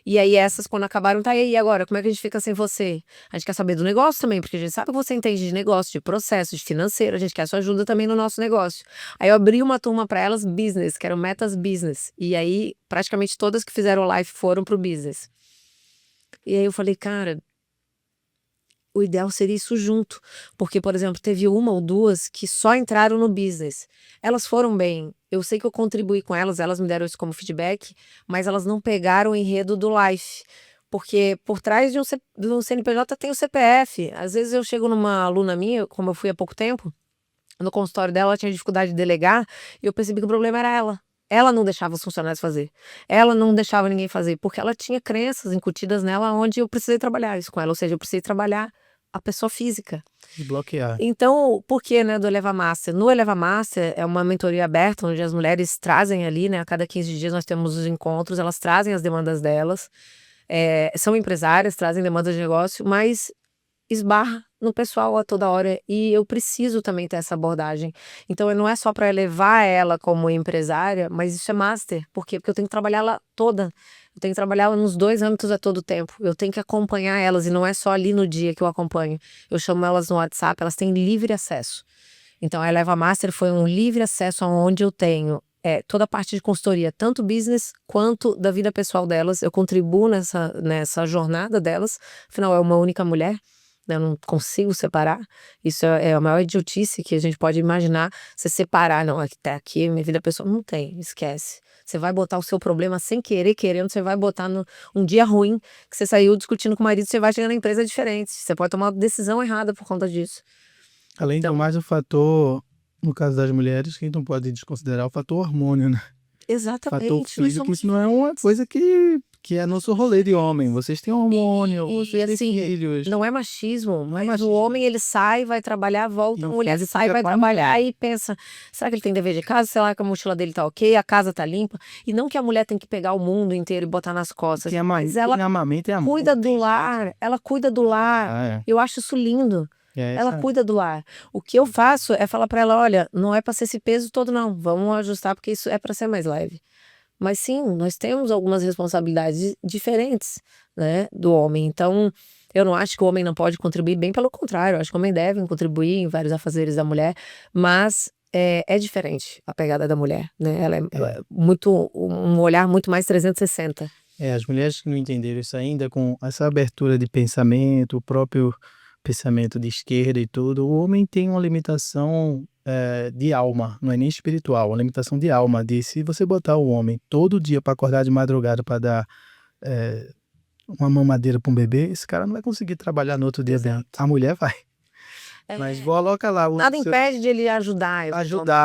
E aí essas, quando acabaram, tá, e aí agora, como é que a gente fica sem você? A gente quer saber do negócio também, porque a gente sabe que você entende de negócio, de processo, de financeiro, a gente quer sua ajuda também no nosso negócio. Aí eu abri uma turma para elas, business, que eram metas business. E aí, praticamente todas que fizeram life foram pro business. E aí eu falei, cara, o ideal seria isso junto. Porque, por exemplo, teve uma ou duas que só entraram no business. Elas foram bem. Eu sei que eu contribuí com elas me deram isso como feedback, mas elas não pegaram o enredo do life. Porque por trás de um CNPJ tem o CPF. Às vezes eu chego numa aluna minha, como eu fui há pouco tempo, no consultório dela, ela tinha dificuldade de delegar, e eu percebi que o problema era ela. Ela não deixava os funcionários fazer. Ela não deixava ninguém fazer, porque ela tinha crenças incutidas nela onde eu precisei trabalhar isso com ela. Ou seja, eu precisei trabalhar a pessoa física. Desbloquear. Então, por que, né, do Eleva Master? No Eleva Master é uma mentoria aberta, onde as mulheres trazem ali, né, a cada 15 dias nós temos os encontros, elas trazem as demandas delas, são empresárias, trazem demandas de negócio, mas esbarra no pessoal a toda hora, e eu preciso também ter essa abordagem. Então, não é só para elevar ela como empresária, mas isso é master. Por quê? Porque eu tenho que trabalhar ela toda. Eu tenho que trabalhar ela nos 2 âmbitos a todo tempo. Eu tenho que acompanhar elas, e não é só ali no dia que eu acompanho. Eu chamo elas no WhatsApp, elas têm livre acesso. Então, a Eleva Master foi um livre acesso onde eu tenho toda a parte de consultoria, tanto business quanto da vida pessoal delas. Eu contribuo nessa jornada delas. Afinal, é uma única mulher. Eu não consigo separar. Isso é a maior idiotice que a gente pode imaginar. Você separar, não, até aqui, minha vida pessoal, não tem, esquece. Você vai botar o seu problema sem querer, querendo, você vai botar um dia ruim, que você saiu discutindo com o marido, você vai chegar na empresa diferente. Você pode tomar uma decisão errada por conta disso. Além do mais, o fator, no caso das mulheres, que não pode desconsiderar o fator hormônio, né? Exatamente. Fator físico, isso não é uma coisa que é nosso rolê de homem. Vocês têm hormônio, vocês têm assim, filhos. não é machismo, mas machismo. o homem, ele sai, vai trabalhar, volta, E a o mulher físico sai, fica vai com a trabalhar e pensa, será que ele tem dever de casa? Sei lá que a mochila dele tá ok, a casa tá limpa. E não que a mulher tem que pegar o mundo inteiro e botar nas costas, mas ela cuida do lar, ela cuida do lar. Ah, é. Eu acho isso lindo. Ela Essa- cuida do lar. O que eu faço é falar pra ela, olha, não é pra ser esse peso todo não, vamos ajustar porque isso é pra ser mais leve. Mas sim, nós temos algumas responsabilidades diferentes, né, do homem. Então, eu não acho que o homem não pode contribuir, bem pelo contrário, eu acho que o homem deve contribuir em vários afazeres da mulher, mas é diferente a pegada da mulher, né? Ela é muito, um olhar muito mais 360. as mulheres que não entenderam isso ainda, com essa abertura de pensamento, o próprio pensamento de esquerda e tudo, o homem tem uma limitação de alma, não é nem espiritual, uma limitação de alma, de se você botar o homem todo dia para acordar de madrugada para dar uma mamadeira para um bebê, esse cara não vai conseguir trabalhar no outro dia dentro. A mulher vai. Mas coloca lá o Nada impede de ele ajudar.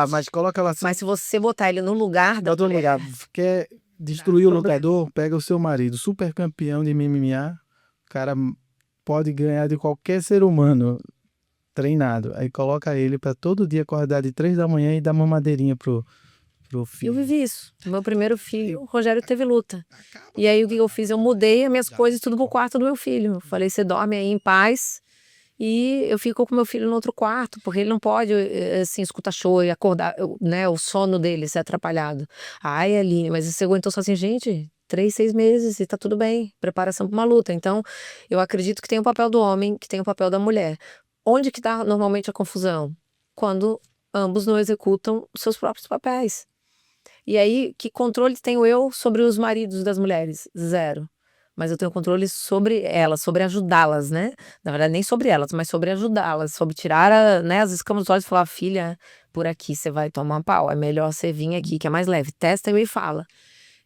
mas coloca lá assim. Mas se você botar ele no lugar da mulher, quer destruir o lutador, pega o seu marido, super campeão de MMA, o cara pode ganhar de qualquer ser humano treinado. Aí coloca ele para todo dia acordar de 3 da manhã e dar mamadeirinha pro filho. Eu vivi isso. Meu primeiro filho, o Rogério, teve luta. E aí o que eu fiz? Eu mudei as minhas coisas tudo pro quarto do meu filho. Eu falei, você dorme aí em paz. E eu fico com meu filho no outro quarto, porque ele não pode, assim, escutar show e acordar, né, o sono dele ser atrapalhado. Ai, Aline, mas você aguentou sozinho, gente? 3, 6 meses e tá tudo bem. Preparação para uma luta. Então, eu acredito que tem o papel do homem, que tem o papel da mulher. Onde que tá normalmente a confusão? Quando ambos não executam os seus próprios papéis. E aí, que controle tenho eu sobre os maridos das mulheres? Zero. Mas eu tenho controle sobre elas, sobre ajudá-las, né? Na verdade, nem sobre elas, mas sobre ajudá-las, sobre tirar né, as escamas dos olhos e falar, filha, por aqui você vai tomar um pau, é melhor você vir aqui, que é mais leve. Testa e me fala.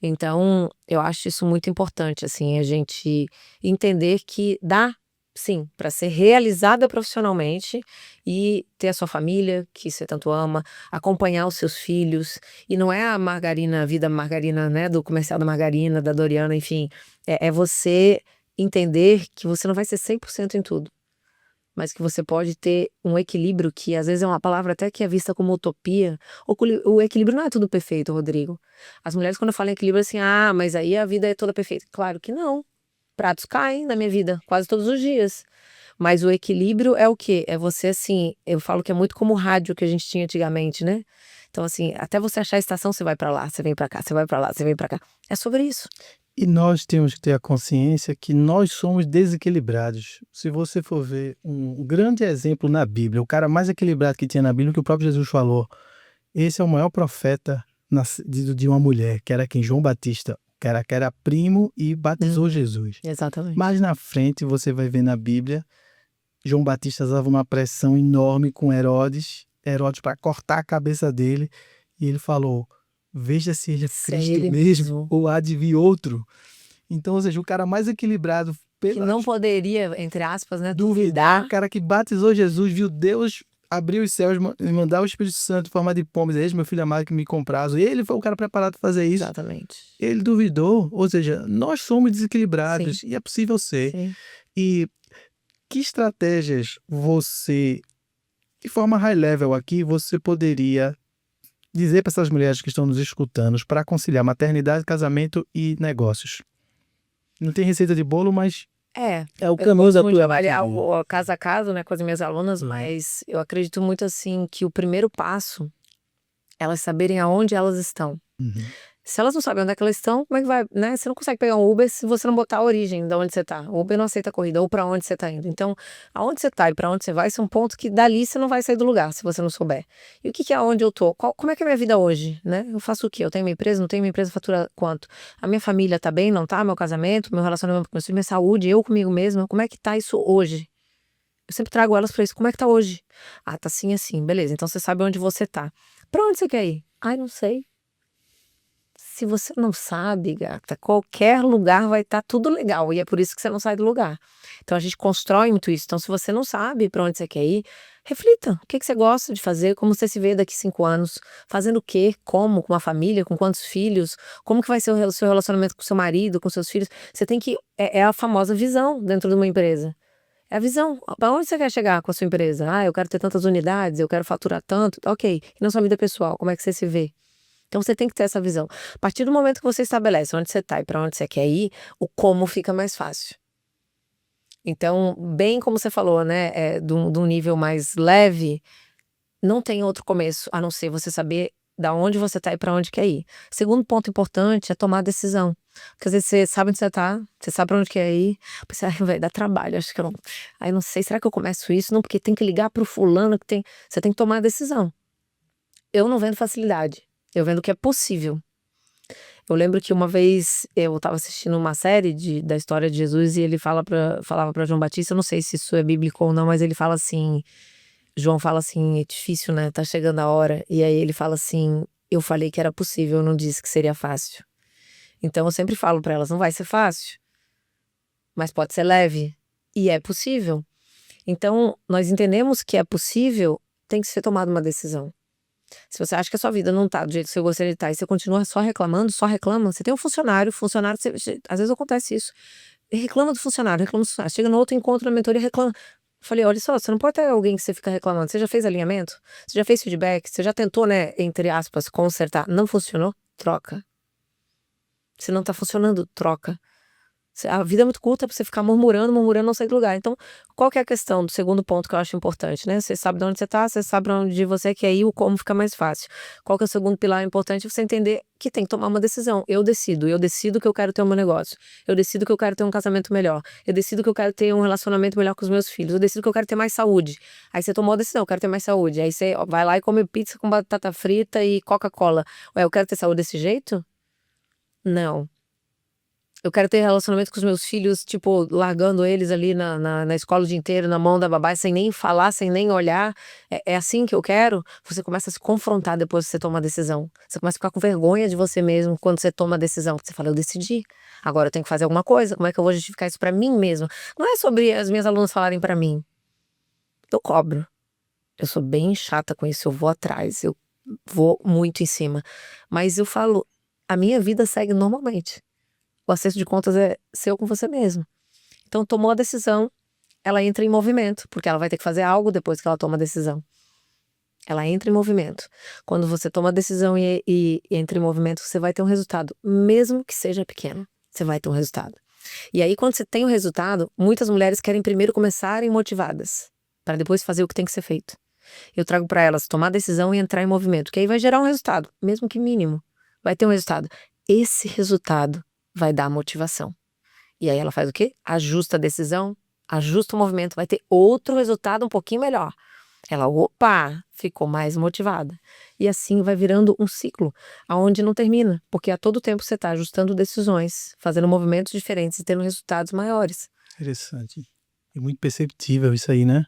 Então, eu acho isso muito importante, assim, a gente entender que dá, sim, para ser realizada profissionalmente e ter a sua família, que você tanto ama, acompanhar os seus filhos. E não é a margarina, a vida margarina, né, do comercial da margarina, da Doriana, enfim. É você entender que você não vai ser 100% em tudo. Mas que você pode ter um equilíbrio que às vezes é uma palavra até que é vista como utopia. O equilíbrio não é tudo perfeito, Rodrigo. As mulheres quando falam equilíbrio assim, mas aí a vida é toda perfeita. Claro que não. Pratos caem na minha vida quase todos os dias. Mas o equilíbrio é o quê? É você assim, eu falo que é muito como o rádio que a gente tinha antigamente, né? Então assim, até você achar a estação, você vai pra lá, você vem pra cá, você vai pra lá, você vem pra cá. É sobre isso. E nós temos que ter a consciência que nós somos desequilibrados. Se você for ver um grande exemplo na Bíblia, o cara mais equilibrado que tinha na Bíblia, que o próprio Jesus falou, esse é o maior profeta de uma mulher, que era quem? João Batista, que era primo e batizou Jesus. Exatamente. Mais na frente você vai ver na Bíblia, João Batista usava uma pressão enorme com Herodes para cortar a cabeça dele, e ele falou, veja se ele é Cristo ele mesmo mesmo. ou há de vir outro. Então, ou seja, o cara mais equilibrado Que não poderia, entre aspas, né, o duvidar. cara que batizou Jesus, viu Deus abrir os céus e mandar o Espírito Santo em forma de pombas, eis meu filho amado que me comprazo. Ele foi o cara preparado para fazer isso. Exatamente. Ele duvidou, ou seja, nós somos desequilibrados. Sim. E é possível ser. Sim. E que estratégias você, de forma high level aqui, você poderia dizer para essas mulheres que estão nos escutando para conciliar maternidade, casamento e negócios? Não tem receita de bolo, mas é o caminho da tua trabalhar caso a caso, né, com as minhas alunas, mas eu acredito muito assim que o primeiro passo elas saberem aonde elas estão. Se elas não sabem onde é que elas estão, como é que vai, né? Você não consegue pegar um Uber se você não botar a origem de onde você tá. O Uber não aceita corrida, ou para onde você tá indo. Então, aonde você tá e para onde você vai são pontos que dali você não vai sair do lugar, se você não souber. E o que é onde eu tô? Como é que é a minha vida hoje, né? Eu faço o quê? Eu tenho minha empresa, não tenho minha empresa, fatura quanto? A minha família tá bem, não tá? Meu casamento, meu relacionamento com meus filhos, minha saúde, eu comigo mesma, como é que tá isso hoje? Eu sempre trago elas pra isso. Como é que tá hoje? Tá assim, assim. Beleza, então você sabe onde você tá. Pra onde você quer ir? Não sei. Se você não sabe, gata, qualquer lugar vai estar tudo legal. E é por isso que você não sai do lugar. Então a gente constrói muito isso. Então, se você não sabe pra onde você quer ir, reflita. O que você gosta de fazer? Como você se vê daqui 5 anos? Fazendo o quê? Como? Com uma família? Com quantos filhos? Como que vai ser o seu relacionamento com seu marido, com seus filhos? Você tem que. É a famosa visão dentro de uma empresa. É a visão. Para onde você quer chegar com a sua empresa? Eu quero ter tantas unidades, eu quero faturar tanto. Ok. E na sua vida pessoal, como é que você se vê? Então você tem que ter essa visão. A partir do momento que você estabelece onde você está e para onde você quer ir, o como fica mais fácil. Então, bem como você falou, né, de um nível mais leve, não tem outro começo, a não ser você saber da onde você está e para onde quer ir. Segundo ponto importante é tomar a decisão. Porque às vezes você sabe onde você está, você sabe para onde quer ir, você vai dar trabalho, acho que eu não sei, será que eu começo isso? Não, porque tem que ligar pro fulano que tem, você tem que tomar a decisão. Eu não vendo facilidade. Eu vendo que é possível. Eu lembro que uma vez eu estava assistindo uma série da história de Jesus e ele falava para João Batista, eu não sei se isso é bíblico ou não, mas ele fala assim, João fala assim, é difícil, né? Tá chegando a hora. E aí ele fala assim, eu falei que era possível, eu não disse que seria fácil. Então eu sempre falo para elas, não vai ser fácil, mas pode ser leve. E é possível. Então nós entendemos que é possível, tem que ser tomada uma decisão. Se você acha que a sua vida não tá do jeito que você gostaria de estar e você continua só reclamando, só reclama, você tem um funcionário, às vezes acontece isso, e reclama do funcionário, chega no outro encontro na mentoria e reclama. Falei, olha só, você não pode ter alguém que você fica reclamando, você já fez alinhamento? Você já fez feedback? Você já tentou, né, entre aspas, consertar? Não funcionou? Troca. Se não tá funcionando, troca. A vida é muito curta pra você ficar murmurando, não sair do lugar. Então, qual que é a questão do segundo ponto que eu acho importante, né? Você sabe de onde você tá, você sabe onde você quer ir, o como fica mais fácil. Qual que é o segundo pilar importante? Você entender que tem que tomar uma decisão. Eu decido que eu quero ter um meu negócio. Eu decido que eu quero ter um casamento melhor. Eu decido que eu quero ter um relacionamento melhor com os meus filhos. Eu decido que eu quero ter mais saúde. Aí você tomou a decisão, eu quero ter mais saúde. Aí você vai lá e come pizza com batata frita e Coca-Cola. Ué, eu quero ter saúde desse jeito? Não. Eu quero ter relacionamento com os meus filhos, tipo, largando eles ali na escola o dia inteiro, na mão da babá, sem nem falar, sem nem olhar. É assim que eu quero? Você começa a se confrontar depois que você toma a decisão. Você começa a ficar com vergonha de você mesmo quando você toma a decisão. Você fala, eu decidi. Agora eu tenho que fazer alguma coisa. Como é que eu vou justificar isso pra mim mesmo? Não é sobre as minhas alunas falarem pra mim. Eu cobro. Eu sou bem chata com isso. Eu vou atrás. Eu vou muito em cima. Mas eu falo, a minha vida segue normalmente. O acerto de contas é seu com você mesmo. Então, tomou a decisão, ela entra em movimento, porque ela vai ter que fazer algo depois que ela toma a decisão. Ela entra em movimento. Quando você toma a decisão e entra em movimento, você vai ter um resultado, mesmo que seja pequeno, você vai ter um resultado. E aí, quando você tem o resultado, muitas mulheres querem primeiro começarem motivadas, para depois fazer o que tem que ser feito. Eu trago para elas tomar a decisão e entrar em movimento, que aí vai gerar um resultado, mesmo que mínimo. Vai ter um resultado. Esse resultado vai dar motivação. E aí ela faz o quê? Ajusta a decisão, ajusta o movimento, vai ter outro resultado um pouquinho melhor. Ela, opa, ficou mais motivada. E assim vai virando um ciclo, aonde não termina, porque a todo tempo você está ajustando decisões, fazendo movimentos diferentes e tendo resultados maiores. Interessante. É muito perceptível isso aí, né?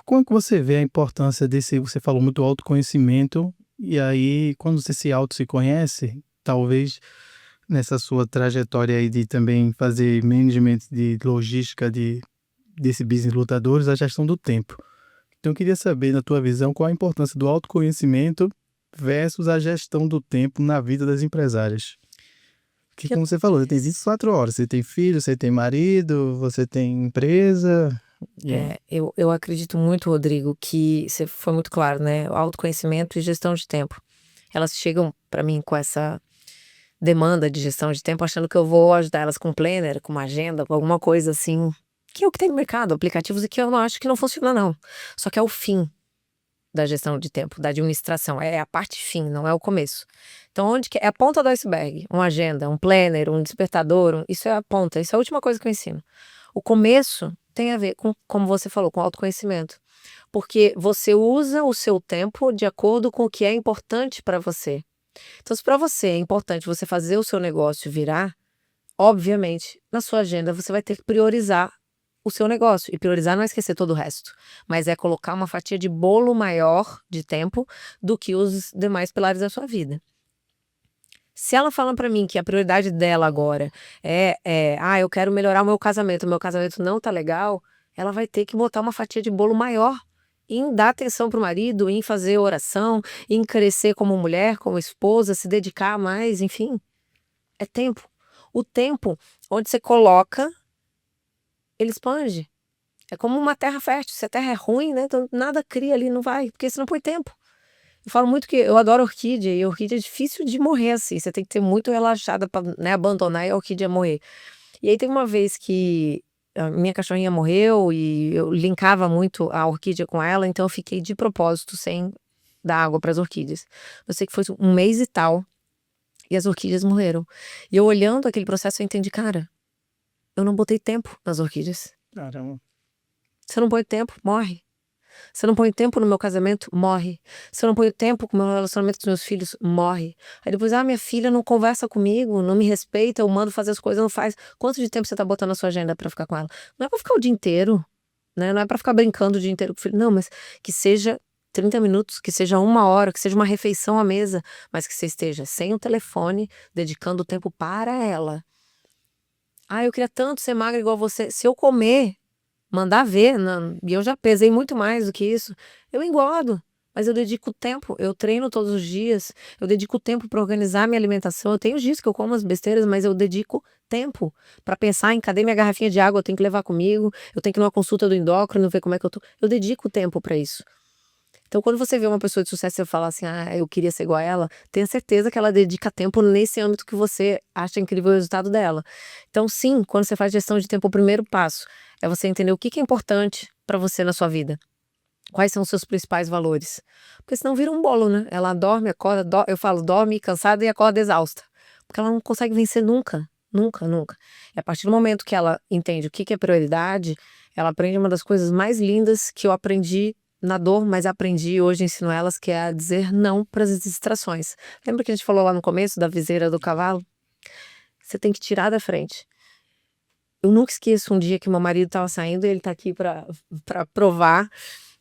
Como é que você vê a importância desse, você falou muito do autoconhecimento, e aí quando você se conhece, talvez nessa sua trajetória aí de também fazer management de logística desse business lutadores, a gestão do tempo. Então eu queria saber, na tua visão, qual a importância do autoconhecimento versus a gestão do tempo na vida das empresárias. Porque como você falou, você tem 24 horas, você tem filho, você tem marido, você tem empresa. Eu acredito muito, Rodrigo, que você foi muito claro, né? Autoconhecimento e gestão de tempo. Elas chegam para mim com essa demanda de gestão de tempo, achando que eu vou ajudar elas com um planner, com uma agenda, com alguma coisa assim, que é o que tem no mercado, aplicativos, e que eu não acho que não funciona, não. Só que é o fim da gestão de tempo, da administração, é a parte fim, não é o começo. Então, onde que é a ponta do iceberg? Uma agenda, um planner, um despertador, isso é a ponta, isso é a última coisa que eu ensino. O começo tem a ver com, como você falou, com autoconhecimento. Porque você usa o seu tempo de acordo com o que é importante para você. Então, se para você é importante você fazer o seu negócio virar, obviamente, na sua agenda você vai ter que priorizar o seu negócio. E priorizar não é esquecer todo o resto, mas é colocar uma fatia de bolo maior de tempo do que os demais pilares da sua vida. Se ela fala para mim que a prioridade dela agora eu quero melhorar o meu casamento não tá legal, ela vai ter que botar uma fatia de bolo maior em dar atenção pro marido, em fazer oração, em crescer como mulher, como esposa, se dedicar mais, enfim. É tempo. O tempo, onde você coloca, ele expande. É como uma terra fértil. Se a terra é ruim, né, então nada cria ali, não vai, porque você não põe tempo. Eu falo muito que eu adoro orquídea, e orquídea é difícil de morrer assim. Você tem que ter muito relaxada para, né, abandonar e a orquídea morrer. E aí teve uma vez que a minha cachorrinha morreu e eu linkava muito a orquídea com ela, então eu fiquei de propósito sem dar água para as orquídeas. Eu sei que foi um mês e tal, e as orquídeas morreram. E eu olhando aquele processo, eu entendi, cara, eu não botei tempo nas orquídeas. Caramba. Você não põe tempo, morre. Se eu não ponho tempo no meu casamento, morre. Se eu não ponho tempo com o meu relacionamento com os meus filhos, morre. Aí depois, minha filha não conversa comigo, não me respeita, eu mando fazer as coisas, não faz. Quanto de tempo você tá botando na sua agenda pra ficar com ela? Não é pra ficar o dia inteiro, né? Não é pra ficar brincando o dia inteiro com o filho. Não, mas que seja 30 minutos, que seja 1 hora, que seja uma refeição à mesa, mas que você esteja sem o telefone, dedicando tempo para ela. Eu queria tanto ser magra igual você. Se eu comer, mandar ver, e eu já pesei muito mais do que isso, eu engordo, mas eu dedico tempo, eu treino todos os dias, eu dedico tempo para organizar minha alimentação. Eu tenho dias que eu como as besteiras, mas eu dedico tempo para pensar em cadê minha garrafinha de água, eu tenho que levar comigo, eu tenho que ir numa consulta do endócrino, ver como é que eu tô. Eu dedico tempo para isso. Então, quando você vê uma pessoa de sucesso e você fala assim, eu queria ser igual a ela, tenha certeza que ela dedica tempo nesse âmbito que você acha incrível o resultado dela. Então, sim, quando você faz gestão de tempo, o primeiro passo é você entender o que é importante para você na sua vida. Quais são os seus principais valores? Porque senão vira um bolo, né? Ela dorme, acorda, eu falo, dorme cansada e acorda exausta. Porque ela não consegue vencer nunca, nunca, nunca. E a partir do momento que ela entende o que é prioridade, ela aprende uma das coisas mais lindas que eu aprendi na dor, mas aprendi e hoje ensino elas, que é a dizer não para as distrações. Lembra que a gente falou lá no começo da viseira do cavalo? Você tem que tirar da frente. Eu nunca esqueço um dia que meu marido estava saindo, e ele está aqui para provar.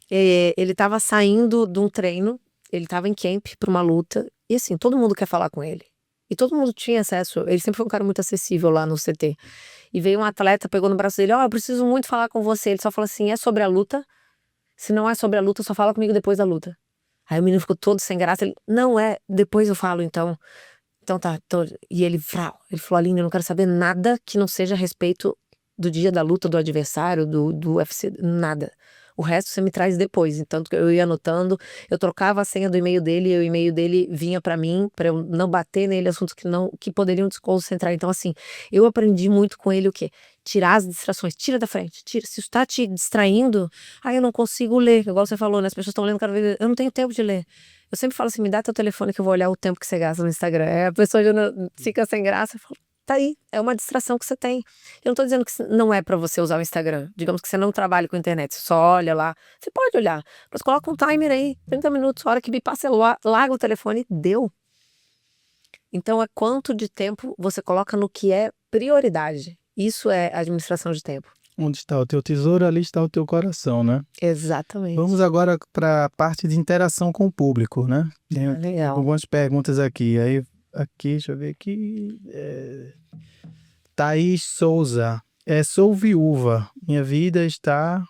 Ele estava saindo de um treino, ele estava em camp para uma luta, e assim, todo mundo quer falar com ele. E todo mundo tinha acesso, ele sempre foi um cara muito acessível lá no CT. E veio um atleta, pegou no braço dele, eu preciso muito falar com você. Ele só falou assim, é sobre a luta? Se não é sobre a luta, só fala comigo depois da luta. Aí o menino ficou todo sem graça, ele, não é, depois eu falo então. Então tá, e ele falou, Aline, eu não quero saber nada que não seja a respeito do dia da luta, do adversário, do UFC, nada. O resto você me traz depois. Então eu ia anotando, eu trocava a senha do e-mail dele e o e-mail dele vinha pra mim, pra eu não bater nele assuntos que poderiam desconcentrar. Então assim, eu aprendi muito com ele o quê? Tirar as distrações, tira da frente, tira. Se está te distraindo, eu não consigo ler, igual você falou, né? As pessoas estão lendo cada vez, eu não tenho tempo de ler. Eu sempre falo assim, me dá teu telefone que eu vou olhar o tempo que você gasta no Instagram. A pessoa já fica sem graça, eu falo, tá aí, é uma distração que você tem. Eu não tô dizendo que não é pra você usar o Instagram. Digamos que você não trabalha com internet, você só olha lá. Você pode olhar, mas coloca um timer aí, 30 minutos, a hora que bipar celular, larga o telefone e deu. Então é quanto de tempo você coloca no que é prioridade. Isso é administração de tempo. Onde está o teu tesouro, ali está o teu coração, né? Exatamente. Vamos agora para a parte de interação com o público, né? Tem legal. algumas perguntas aqui. Aqui, deixa eu ver aqui. Thaís Souza. Sou viúva. Minha vida está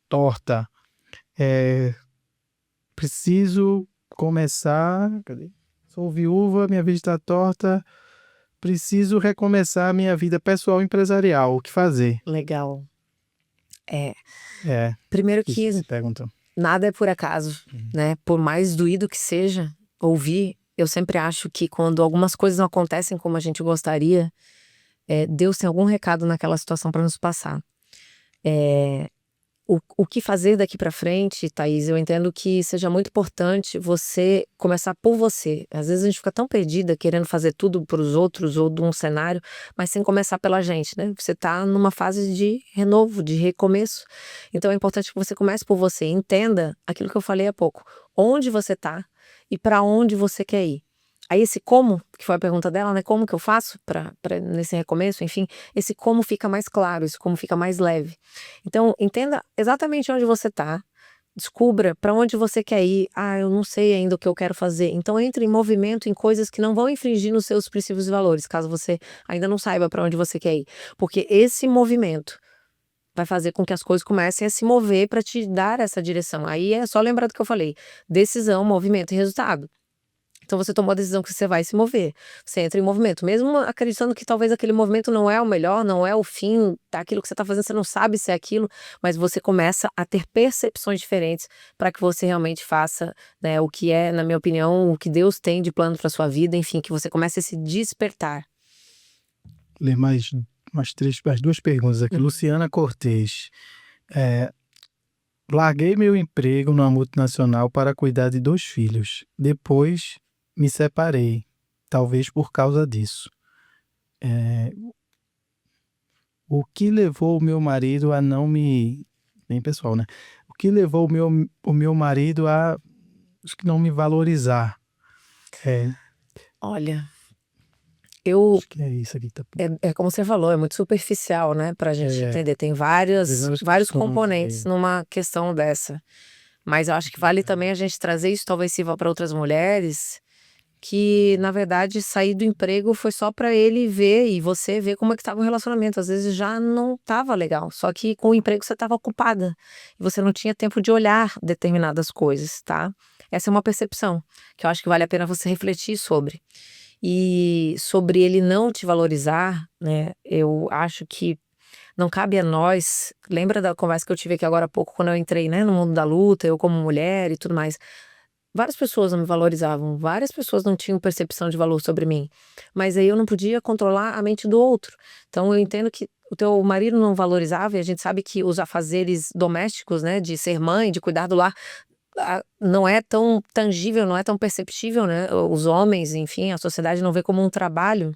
torta. Preciso começar. Cadê? Sou viúva, minha vida está torta. Preciso recomeçar minha vida pessoal e empresarial. O que fazer? Legal. Primeiro que Se perguntam. nada é por acaso, né? Por mais doído que seja ouvir, eu sempre acho que quando algumas coisas não acontecem como a gente gostaria, Deus tem algum recado naquela situação para nos passar. O que fazer daqui para frente, Thaís, eu entendo que seja muito importante você começar por você. Às vezes a gente fica tão perdida querendo fazer tudo para os outros ou de um cenário, mas sem começar pela gente, né? Você tá numa fase de renovo, de recomeço. Então é importante que você comece por você, entenda aquilo que eu falei há pouco. Onde você tá e para onde você quer ir. Aí esse como, que foi a pergunta dela, né? Como que eu faço para nesse recomeço, enfim, esse como fica mais claro, esse como fica mais leve. Então, entenda exatamente onde você tá, descubra para onde você quer ir. Eu não sei ainda o que eu quero fazer. Então, entre em movimento em coisas que não vão infringir nos seus princípios e valores, caso você ainda não saiba para onde você quer ir. Porque esse movimento vai fazer com que as coisas comecem a se mover para te dar essa direção. Aí é só lembrar do que eu falei: decisão, movimento e resultado. Então você tomou a decisão que você vai se mover, você entra em movimento, mesmo acreditando que talvez aquele movimento não é o melhor, não é o fim daquilo que você está fazendo, você não sabe se é aquilo, mas você começa a ter percepções diferentes para que você realmente faça, né, o que é, na minha opinião, o que Deus tem de plano para sua vida, enfim, que você comece a se despertar. Ler mais duas perguntas aqui. Luciana Cortez. Larguei meu emprego numa multinacional para cuidar de 2 filhos. Depois me separei, talvez por causa disso. O que levou o meu marido a não me... Bem pessoal, né? O que levou o meu marido a acho que não me valorizar? Olha, Acho que é isso aqui. é como você falou, é muito superficial, né, pra gente entender. Tem vários componentes numa questão dessa. Mas eu acho que vale também a gente trazer isso, talvez sirva para outras mulheres, que na verdade sair do emprego foi só para ele ver e você ver como é que estava o relacionamento. Às vezes já não estava legal, só que com o emprego você estava ocupada e você não tinha tempo de olhar determinadas coisas, tá? Essa é uma percepção que eu acho que vale a pena você refletir sobre. E sobre ele não te valorizar, né? Eu acho que Não cabe a nós. Lembra da conversa que eu tive aqui agora há pouco, quando eu entrei, né, no mundo da luta, eu como mulher e tudo mais. Várias pessoas não me valorizavam, várias pessoas não tinham percepção de valor sobre mim, mas aí eu não podia controlar a mente do outro. Então eu entendo que o teu marido não valorizava, e a gente sabe que os afazeres domésticos, né, de ser mãe, de cuidar do lar, não é tão tangível, não é tão perceptível, né? Os homens, enfim, a sociedade não vê como um trabalho,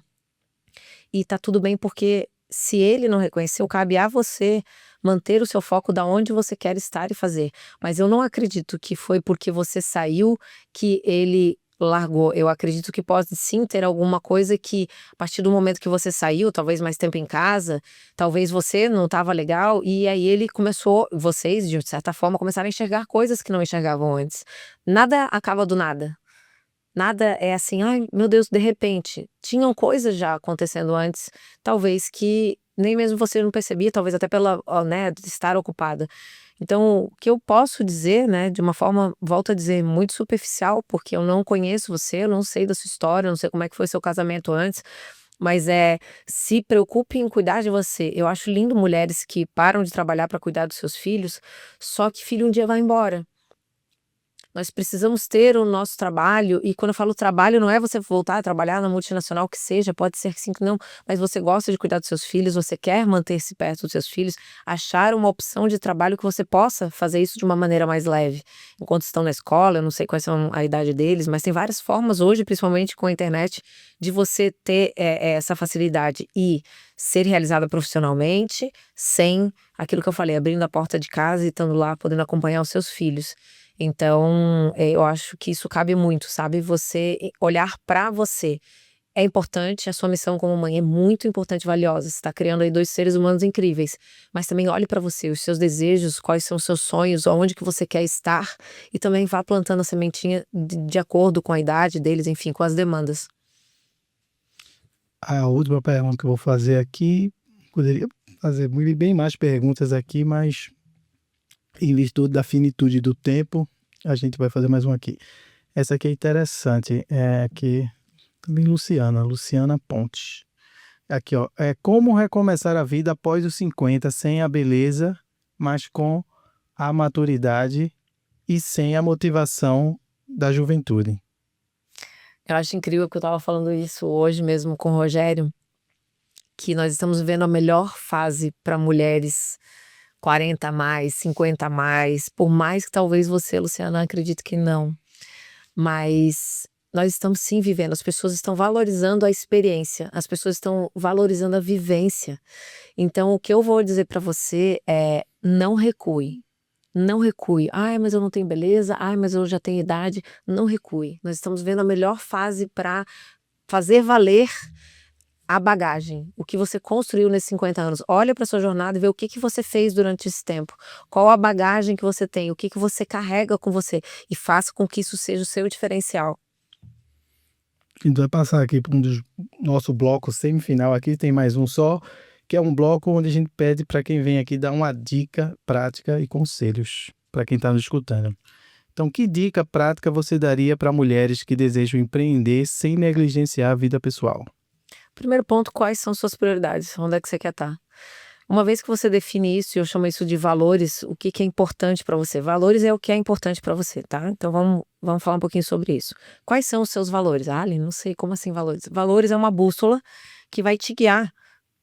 e tá tudo bem, porque se ele não reconheceu, cabe a você manter o seu foco da onde você quer estar e fazer. Mas eu não acredito que foi porque você saiu que ele largou. Eu acredito que pode sim ter alguma coisa que, a partir do momento que você saiu, talvez mais tempo em casa, talvez você não estava legal, e aí ele começou, vocês, de certa forma, começaram a enxergar coisas que não enxergavam antes. Nada acaba do nada. Nada é assim: "Ai, meu Deus", de repente. Tinham coisas já acontecendo antes, talvez que nem mesmo você não percebia, talvez até pela, né, de estar ocupada. Então, o que eu posso dizer, né, de uma forma, volto a dizer, muito superficial, porque eu não conheço você, eu não sei da sua história, eu não sei como é que foi seu casamento antes, mas, se preocupe em cuidar de você. Eu acho lindo mulheres que param de trabalhar para cuidar dos seus filhos, só que filho um dia vai embora. Nós precisamos ter o nosso trabalho, e quando eu falo trabalho, não é você voltar a trabalhar na multinacional que seja, pode ser que sim, que não, mas você gosta de cuidar dos seus filhos, você quer manter-se perto dos seus filhos, achar uma opção de trabalho que você possa fazer isso de uma maneira mais leve. Enquanto estão na escola, eu não sei quais são a idade deles, mas tem várias formas hoje, principalmente com a internet, de você ter essa facilidade e ser realizada profissionalmente, sem aquilo que eu falei, abrindo a porta de casa e estando lá, podendo acompanhar os seus filhos. Então, eu acho que isso cabe muito, sabe, você olhar pra você. É importante, a sua missão como mãe é muito importante e valiosa, você está criando aí 2 seres humanos incríveis, mas também olhe pra você, os seus desejos, quais são os seus sonhos, aonde que você quer estar, e também vá plantando a sementinha de acordo com a idade deles, enfim, com as demandas. A última pergunta que eu vou fazer aqui, poderia fazer bem mais perguntas aqui, mas em virtude da finitude do tempo, a gente vai fazer mais uma aqui. Essa aqui é interessante, é aqui também Luciana Pontes. Aqui, ó, é como recomeçar a vida após os 50 sem a beleza, mas com a maturidade e sem a motivação da juventude. Eu acho incrível que eu estava falando isso hoje mesmo com o Rogério, que nós estamos vivendo a melhor fase para mulheres 40 a mais, 50 a mais, por mais que talvez você, Luciana, acredite que não. Mas nós estamos sim vivendo, as pessoas estão valorizando a experiência, as pessoas estão valorizando a vivência. Então o que eu vou dizer para você é: não recue, não recue. "Ai, mas eu não tenho beleza. Ai, mas eu já tenho idade". Não recue. Nós estamos vendo a melhor fase para fazer valer a bagagem, o que você construiu nesses 50 anos. Olha para sua jornada e vê o que que você fez durante esse tempo. Qual a bagagem que você tem, o que que você carrega com você, e faça com que isso seja o seu diferencial. A gente vai passar aqui para um dos nosso bloco semifinal aqui, tem mais um só, que é um bloco onde a gente pede para quem vem aqui dar uma dica prática e conselhos para quem está nos escutando. Então, que dica prática você daria para mulheres que desejam empreender sem negligenciar a vida pessoal? Primeiro ponto, quais são suas prioridades? Onde é que você quer estar? Uma vez que você define isso, e eu chamo isso de valores, o que que é importante para você? Valores é o que é importante para você, tá? Então vamos falar um pouquinho sobre isso. Quais são os seus valores? Ah, Aline, não sei, como assim valores? Valores é uma bússola que vai te guiar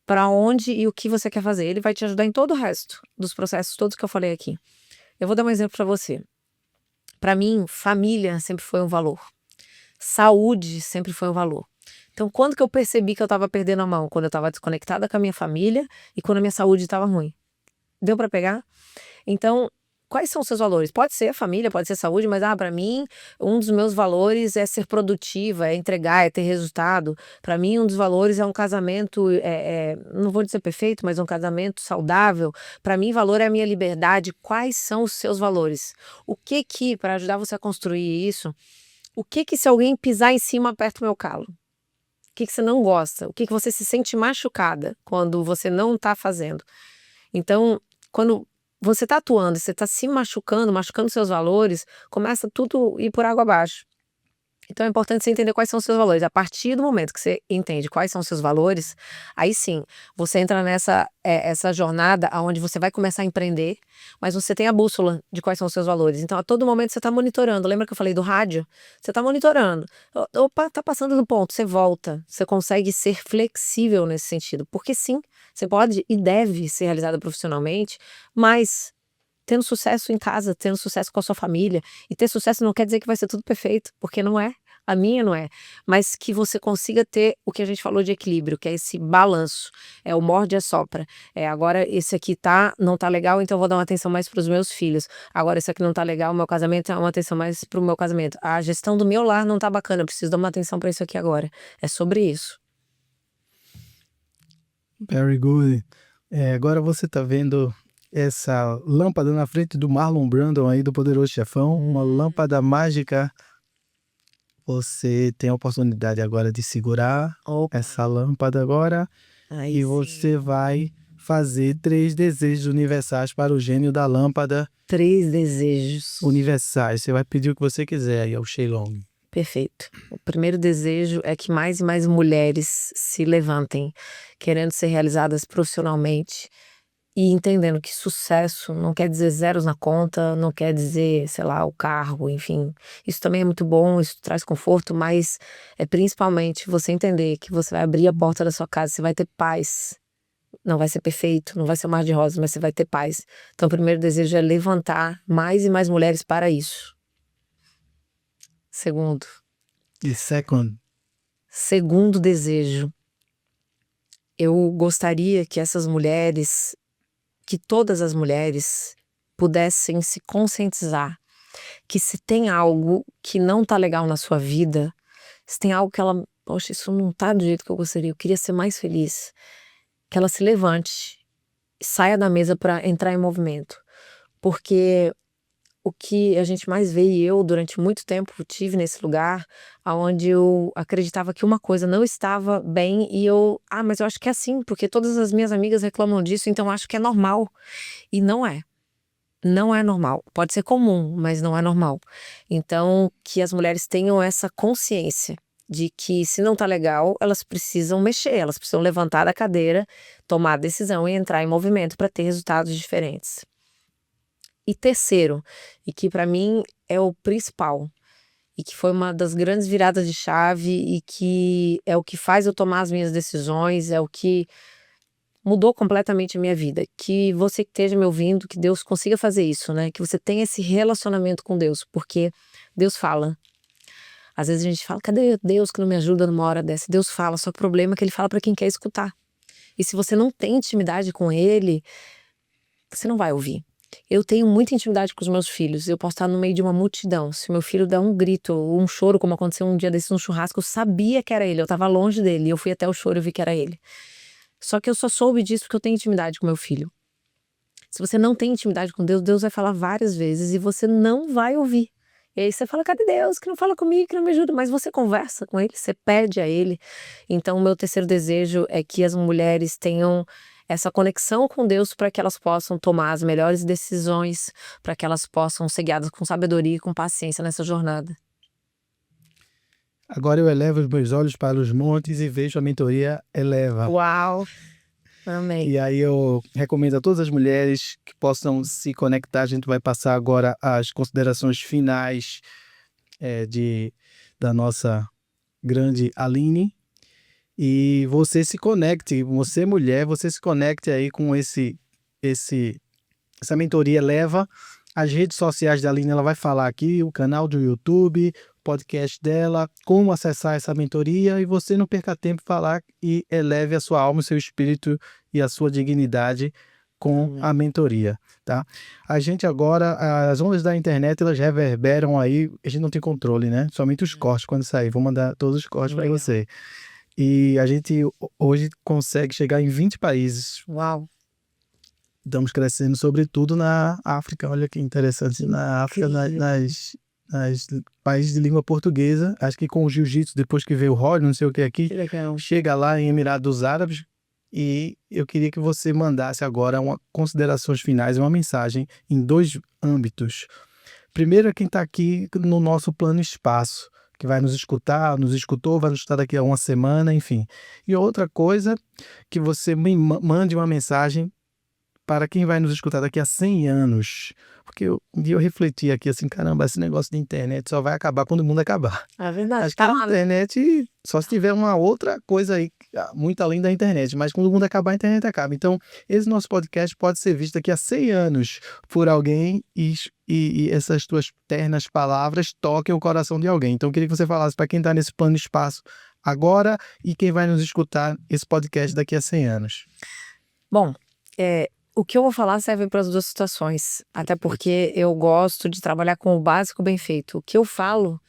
para onde e o que você quer fazer. Ele vai te ajudar em todo o resto dos processos todos que eu falei aqui. Eu vou dar um exemplo para você. Para mim, família sempre foi um valor. Saúde sempre foi um valor. Então, quando que eu percebi que eu estava perdendo a mão? Quando eu estava desconectada com a minha família e quando a minha saúde estava ruim. Deu para pegar? Então, quais são os seus valores? Pode ser a família, pode ser saúde, mas para mim, um dos meus valores é ser produtiva, é entregar, é ter resultado. Para mim, um dos valores é um casamento, não vou dizer perfeito, mas um casamento saudável. Para mim, valor é a minha liberdade. Quais são os seus valores? O que que, para ajudar você a construir isso, o que que se alguém pisar em cima, aperta o meu calo? O que que você não gosta? O que que você se sente machucada quando você não está fazendo? Então, quando você está atuando e você está se machucando, machucando seus valores, começa tudo a ir por água abaixo. Então é importante você entender quais são os seus valores. A partir do momento que você entende quais são os seus valores, aí sim, você entra nessa essa jornada onde você vai começar a empreender, mas você tem a bússola de quais são os seus valores. Então, a todo momento você está monitorando. Lembra que eu falei do rádio? Você está monitorando. Opa, tá passando do ponto, você volta. Você consegue ser flexível nesse sentido. Porque sim, você pode e deve ser realizada profissionalmente, mas tendo sucesso em casa, tendo sucesso com a sua família. E ter sucesso não quer dizer que vai ser tudo perfeito, porque não é. A minha não é. Mas que você consiga ter o que a gente falou de equilíbrio, que é esse balanço. É o morde e assopra. Agora esse aqui não tá legal, então eu vou dar uma atenção mais para os meus filhos. Agora esse aqui não tá legal, o meu casamento é uma atenção mais para o meu casamento. A gestão do meu lar não tá bacana, eu preciso dar uma atenção para isso aqui agora. É sobre isso. Very good. Agora você tá vendo essa lâmpada na frente do Marlon Brando aí do Poderoso Chefão, uma lâmpada mágica. Você tem a oportunidade agora de segurar essa lâmpada agora e você vai fazer 3 desejos universais para o gênio da lâmpada. 3 desejos universais. Você vai pedir o que você quiser aí ao Shenlong. Perfeito. O primeiro desejo é que mais e mais mulheres se levantem, querendo ser realizadas profissionalmente e entendendo que sucesso não quer dizer zeros na conta, não quer dizer, sei lá, o carro, enfim. Isso também é muito bom, isso traz conforto, mas é principalmente você entender que você vai abrir a porta da sua casa, você vai ter paz. Não vai ser perfeito, não vai ser um mar de rosas, mas você vai ter paz. Então o primeiro desejo é levantar mais e mais mulheres para isso. Segundo. E segundo desejo. Eu gostaria que essas mulheres, que todas as mulheres pudessem se conscientizar que se tem algo que não tá legal na sua vida, se tem algo que ela, poxa, isso não tá do jeito que eu gostaria, eu queria ser mais feliz, que ela se levante e saia da mesa para entrar em movimento. Porque o que a gente mais vê, e eu durante muito tempo tive nesse lugar, onde eu acreditava que uma coisa não estava bem e mas eu acho que é assim, porque todas as minhas amigas reclamam disso, então eu acho que é normal. E não é. Não é normal. Pode ser comum, mas não é normal. Então, que as mulheres tenham essa consciência de que se não tá legal, elas precisam mexer, elas precisam levantar da cadeira, tomar a decisão e entrar em movimento para ter resultados diferentes. E terceiro, e que para mim é o principal, e que foi uma das grandes viradas de chave, e que é o que faz eu tomar as minhas decisões, é o que mudou completamente a minha vida. Que você que esteja me ouvindo, que Deus consiga fazer isso, né? Que você tenha esse relacionamento com Deus, porque Deus fala. Às vezes a gente fala, cadê Deus que não me ajuda numa hora dessa? Deus fala, só que o problema é que ele fala para quem quer escutar. E se você não tem intimidade com ele, você não vai ouvir. Eu tenho muita intimidade com os meus filhos. Eu posso estar no meio de uma multidão. Se meu filho der um grito ou um choro, como aconteceu um dia desses no churrasco, eu sabia que era ele. Eu estava longe dele. Eu fui até o choro e vi que era ele. Só que eu só soube disso porque eu tenho intimidade com meu filho. Se você não tem intimidade com Deus, Deus vai falar várias vezes e você não vai ouvir. E aí você fala, cadê Deus? Que não fala comigo, que não me ajuda. Mas você conversa com ele, você pede a ele. Então o meu terceiro desejo é que as mulheres tenham essa conexão com Deus para que elas possam tomar as melhores decisões, para que elas possam ser guiadas com sabedoria e com paciência nessa jornada. Agora eu elevo os meus olhos para os montes e vejo a mentoria Eleva. Uau! Amém. E aí eu recomendo a todas as mulheres que possam se conectar. A gente vai passar agora as considerações finais da nossa grande Aline. E você se conecte, você mulher, você se conecte aí com essa mentoria Eleva. As redes sociais da Aline, ela vai falar aqui, o canal do YouTube, o podcast dela, como acessar essa mentoria, e você não perca tempo em falar e eleve a sua alma, o seu espírito e a sua dignidade com a mentoria, tá? A gente agora, as ondas da internet, elas reverberam aí, a gente não tem controle, né? Somente os cortes quando sair, vou mandar todos os cortes para você. E a gente hoje consegue chegar em 20 países. Uau! Estamos crescendo sobretudo na África, olha que interessante, na África, nas países de língua portuguesa. Acho que com o jiu-jitsu, depois que veio o Roy, não sei o que aqui, chega lá em Emirados Árabes. E eu queria que você mandasse agora considerações finais, uma mensagem em 2 âmbitos. Primeiro é quem está aqui no nosso plano espaço, que vai nos escutar, nos escutou, vai nos escutar daqui a uma semana, enfim. E outra coisa, que você me mande uma mensagem para quem vai nos escutar daqui a 100 anos. Porque um dia eu refleti aqui assim, caramba, esse negócio de internet só vai acabar quando o mundo acabar. É verdade. Acho que a internet, só se tiver uma outra coisa aí, muito além da internet, mas quando o mundo acabar, a internet acaba. Então, esse nosso podcast pode ser visto daqui a 100 anos por alguém e essas tuas ternas palavras toquem o coração de alguém. Então, eu queria que você falasse para quem está nesse plano de espaço agora e quem vai nos escutar esse podcast daqui a 100 anos. Bom, o que eu vou falar serve para as duas situações, até porque eu gosto de trabalhar com o básico bem feito. O que eu falo,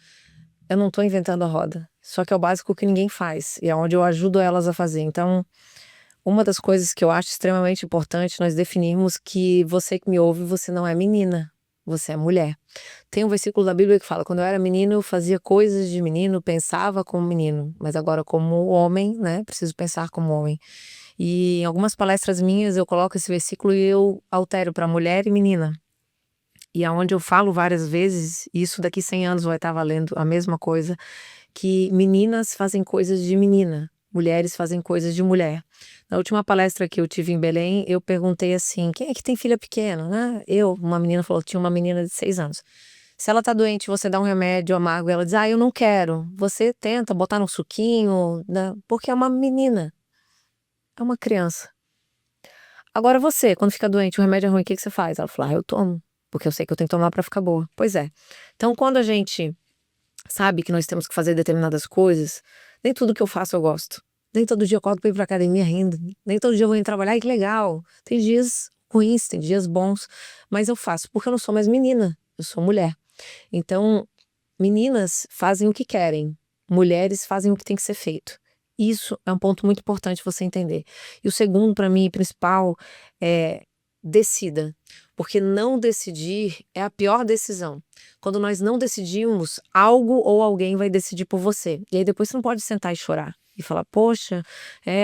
eu não estou inventando a roda, só que é o básico que ninguém faz e é onde eu ajudo elas a fazer. Então, uma das coisas que eu acho extremamente importante nós definirmos que você que me ouve, você não é menina, você é mulher. Tem um versículo da Bíblia que fala, quando eu era menino eu fazia coisas de menino, pensava como menino, mas agora como homem, né, preciso pensar como homem. E em algumas palestras minhas eu coloco esse versículo e eu altero para mulher e menina. E aonde eu falo várias vezes, isso daqui 100 anos vai estar valendo a mesma coisa, que meninas fazem coisas de menina, mulheres fazem coisas de mulher. Na última palestra que eu tive em Belém, eu perguntei assim, quem é que tem filha pequena, né? Uma menina falou, tinha uma menina de 6 anos. Se ela tá doente, você dá um remédio amargo, ela diz, eu não quero. Você tenta botar no suquinho, né? Porque é uma menina. É uma criança. Agora você, quando fica doente, o remédio é ruim, o que você faz? Ela falou, eu tomo, porque eu sei que eu tenho que tomar pra ficar boa. Pois é. Então, quando a gente sabe que nós temos que fazer determinadas coisas, nem tudo que eu faço eu gosto. Nem todo dia eu acordo pra ir pra academia rindo. Nem todo dia eu vou ir trabalhar, que legal. Tem dias ruins, tem dias bons, mas eu faço porque eu não sou mais menina, eu sou mulher. Então, meninas fazem o que querem, mulheres fazem o que tem que ser feito. Isso é um ponto muito importante você entender. E o segundo, para mim, principal, é decida. Porque não decidir é a pior decisão. Quando nós não decidimos, algo ou alguém vai decidir por você. E aí depois você não pode sentar e chorar. E falar, poxa,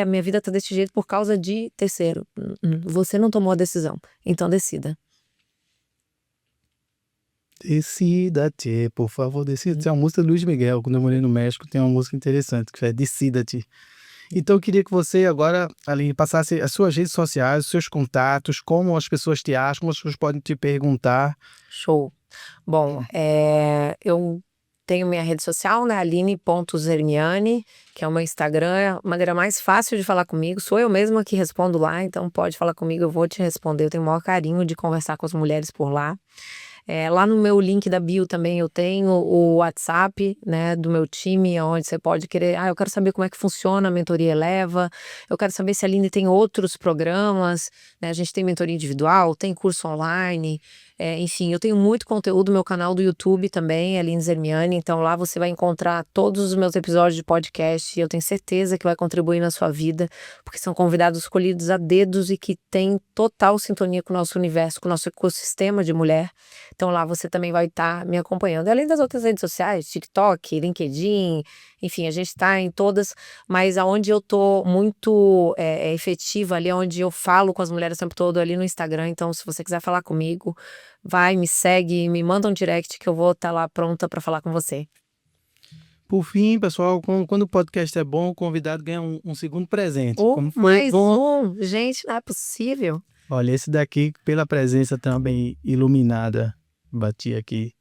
minha vida tá desse jeito por causa de terceiro. Você não tomou a decisão. Então decida. Decida-te, por favor, decida-te. É uma música do Luiz Miguel, quando eu morei no México, tem uma música interessante, que é Decida-te. Então eu queria que você agora, Aline, passasse as suas redes sociais, os seus contatos, como as pessoas te acham, como as pessoas podem te perguntar. Show. Bom, eu tenho minha rede social, né, aline.zermiani, que é o meu Instagram, a maneira mais fácil de falar comigo, sou eu mesma que respondo lá, então pode falar comigo, eu vou te responder, eu tenho o maior carinho de conversar com as mulheres por lá. Lá no meu link da bio também eu tenho o WhatsApp, né, do meu time, onde você pode querer, eu quero saber como é que funciona a mentoria Eleva, eu quero saber se a Aline tem outros programas, né, a gente tem mentoria individual, tem curso online, enfim, eu tenho muito conteúdo no meu canal do YouTube também, Aline Zermiani, então lá você vai encontrar todos os meus episódios de podcast e eu tenho certeza que vai contribuir na sua vida, porque são convidados escolhidos a dedos e que têm total sintonia com o nosso universo, com o nosso ecossistema de mulher. Então lá você também vai estar me acompanhando. Além das outras redes sociais, TikTok, LinkedIn, enfim, a gente está em todas, mas aonde eu tô muito efetiva ali, onde eu falo com as mulheres o tempo todo ali no Instagram. Então, se você quiser falar comigo, vai, me segue, me manda um direct que eu vou estar lá pronta para falar com você. Por fim, pessoal, quando o podcast é bom, o convidado ganha um segundo presente. Mais um! Gente, não é possível. Olha, esse daqui, pela presença também iluminada, bati aqui,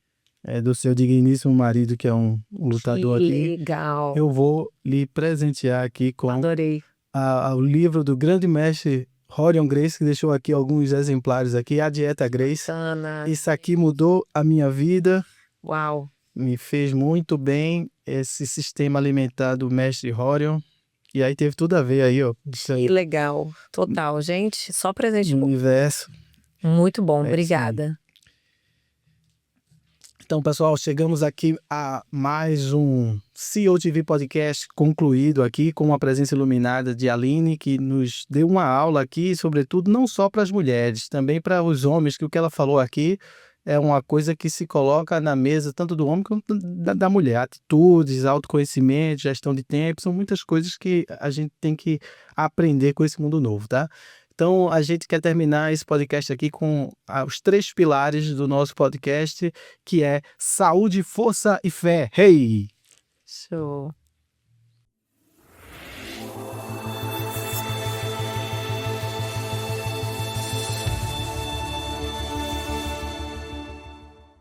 é do seu digníssimo marido, que é um lutador que aqui. Legal. Eu vou lhe presentear aqui com Adorei. O livro do grande mestre Rorion Grace, que deixou aqui alguns exemplares aqui, A Dieta Grace. Bacana. Isso aqui mudou a minha vida. Uau. Me fez muito bem esse sistema alimentar do mestre Rorion. E aí teve tudo a ver aí, ó. Que legal. Total, gente. Só presente. Universo. Muito bom, obrigada. Então, pessoal, chegamos aqui a mais um CEO TV Podcast concluído aqui com a presença iluminada de Aline, que nos deu uma aula aqui, sobretudo não só para as mulheres, também para os homens, que o que ela falou aqui é uma coisa que se coloca na mesa tanto do homem quanto da mulher. Atitudes, autoconhecimento, gestão de tempo, são muitas coisas que a gente tem que aprender com esse mundo novo, tá? Então, a gente quer terminar esse podcast aqui com os 3 pilares do nosso podcast, que é saúde, força e fé. Hey! Show.